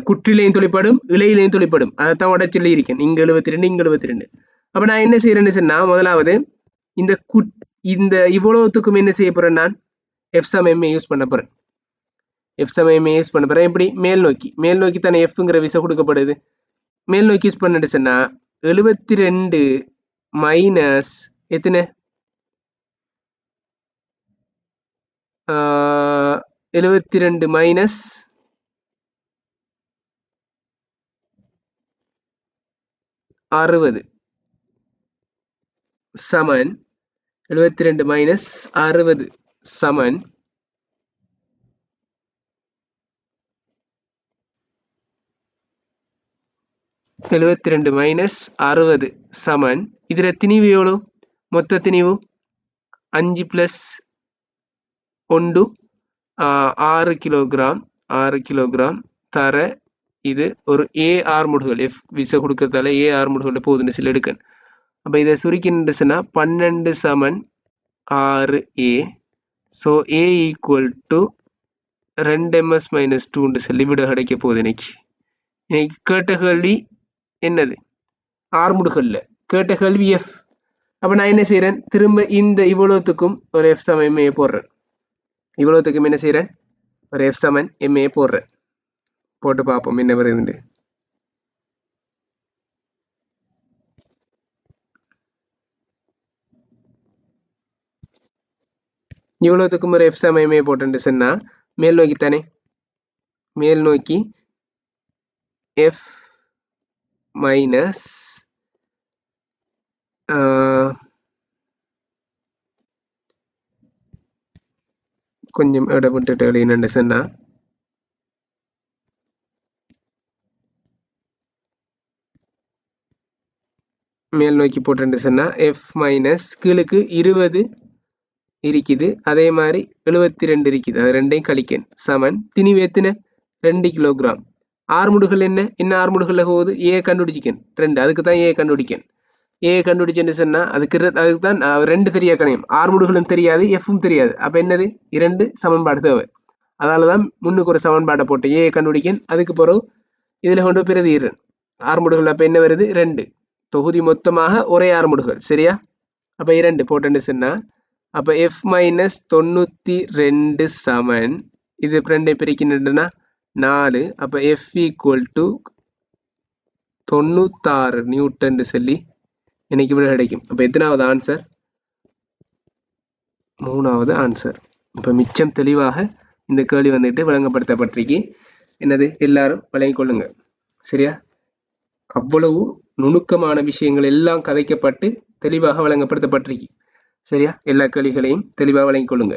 Speaker 1: குற்றிலையும் தொழிற்படும் இலையிலையும் தொழிற்படும். அதைத்தான் உடச்சொல்லி இருக்கேன். இங்க 72 இங்க 72. அப்ப நான் என்ன செய்யறேன்னு சொன்னா முதலாவது இந்த இவ்வளவுத்துக்கும் என்ன செய்ய போறேன், நான் எஃப் சம எம்ஏ யூஸ் பண்ண போறேன். எஃப் சம எம்ஏ யூஸ் பண்ண போறேன். எப்படி மேல் நோக்கி தானே எஃப்ங்கிற விசை கொடுக்கப்படுது. மேல் நோக்கி யூஸ் பண்ணிட்டு சொன்னா 72 மைனஸ் எத்தனை 72 மைனஸ் 60 சமன் 72 மைனஸ் 60 சமன் 72 மைனஸ் 60 சமன் இதுல திணிவு எவ்வளோ, மொத்த திணிவு 5 பிளஸ் 1 6 கிலோகிராம் 6 கிலோகிராம் தர இது ஒரு ஏ ஆர்முடுகள் எஃப் விசை கொடுக்கறதால ஏ ஆர்முடுகள் போகுதுன்னு சில எடுக்கணும். அப்ப இதை சுருக்கின்றுச்சுன்னா 12 சமன் 6A. So A equal to 2 ms minus 2 சொல்லி விட கிடைக்க போகுது. இன்னைக்கு கேட்ட கேள்வி என்னது, ஆர்முடுகள்ல கேட்ட கேள்வி எஃப். அப்ப நான் என்ன செய்யறேன், திரும்ப இந்த இவ்வளவுத்துக்கும் ஒரு எஃப் சமன் எம்ஏ போடுறேன். இவ்வளவுத்துக்கும் என்ன செய்யறேன், ஒரு எஃப் சமன் எம்ஏ போடுறேன். போட்டு பார்ப்போம் என்ன வருது. இவ்வளவுத்துக்கும் ஒரு எஃப் சமன் எம்ஏ போட்டு சொன்னா மேல் நோக்கி தானே, மேல் நோக்கி எஃப் மைனஸ் கொஞ்சம் இடப்பட்டு எழுதினு சொன்னா மேல் நோக்கி போட்டு சொன்னா எஃப் மைனஸ் கீழுக்கு 20 இருக்குது, அதே மாதிரி 72 இருக்குது, அது ரெண்டையும் கழிக்கணும் சமன் திணிவு எத்தனை 2 கிலோகிராம். ஆர்முடுகள் என்ன ஆர்முடுகள்ல போகுது, ஏ கண்டுபிடிச்சிக்கன் 2, அதுக்கு தான் ஏ கண்டுபிடிக்கன். ஏ கண்டுபிடிச்சேன்னு சொன்னா அதுக்கு தான் 2 தெரியா கணையும், ஆர்முடுகளும் தெரியாது எஃப்பும் தெரியாது. அப்ப என்னது 2 சமன்பாடு தேவை. அதனாலதான் முன்னுக்கு ஒரு சமன்பாடை போட்டு ஏ கண்டுபிடிக்கன். அதுக்கு பிறகு இதுல கொண்டு பிரதிடுறேன் ஆர்முடுகள். அப்ப என்ன வருது 2 தொகுதி மொத்தமாக ஒரே ஆர்முடுகள். சரியா? அப்ப 2 போட்டுன்னு சொன்னா அப்ப எஃப் மைனஸ் 92 சமன் இது 2 பிரிக்கின்றா 4. அப்ப எஃப் ஈக்குவல் டு 96 நியூட்டன் சொல்லி எனக்கு இப்படி கிடைக்கும். அப்ப எத்தனாவது ஆன்சர், 3வது ஆன்சர். இப்ப மிச்சம் தெளிவாக இந்த கேள்வி வந்துட்டு விளங்கப்படுத்தப்பட்டிருக்கு. என்னது எல்லாரும் வழங்கிக் கொள்ளுங்க. சரியா? அவ்வளவு நுணுக்கமான விஷயங்கள் எல்லாம் கதைக்கப்பட்டு தெளிவாக வழங்கப்படுத்தப்பட்டிருக்கு. சரியா? எல்லா கேள்விகளையும் தெளிவாக வழங்கிக் கொள்ளுங்க.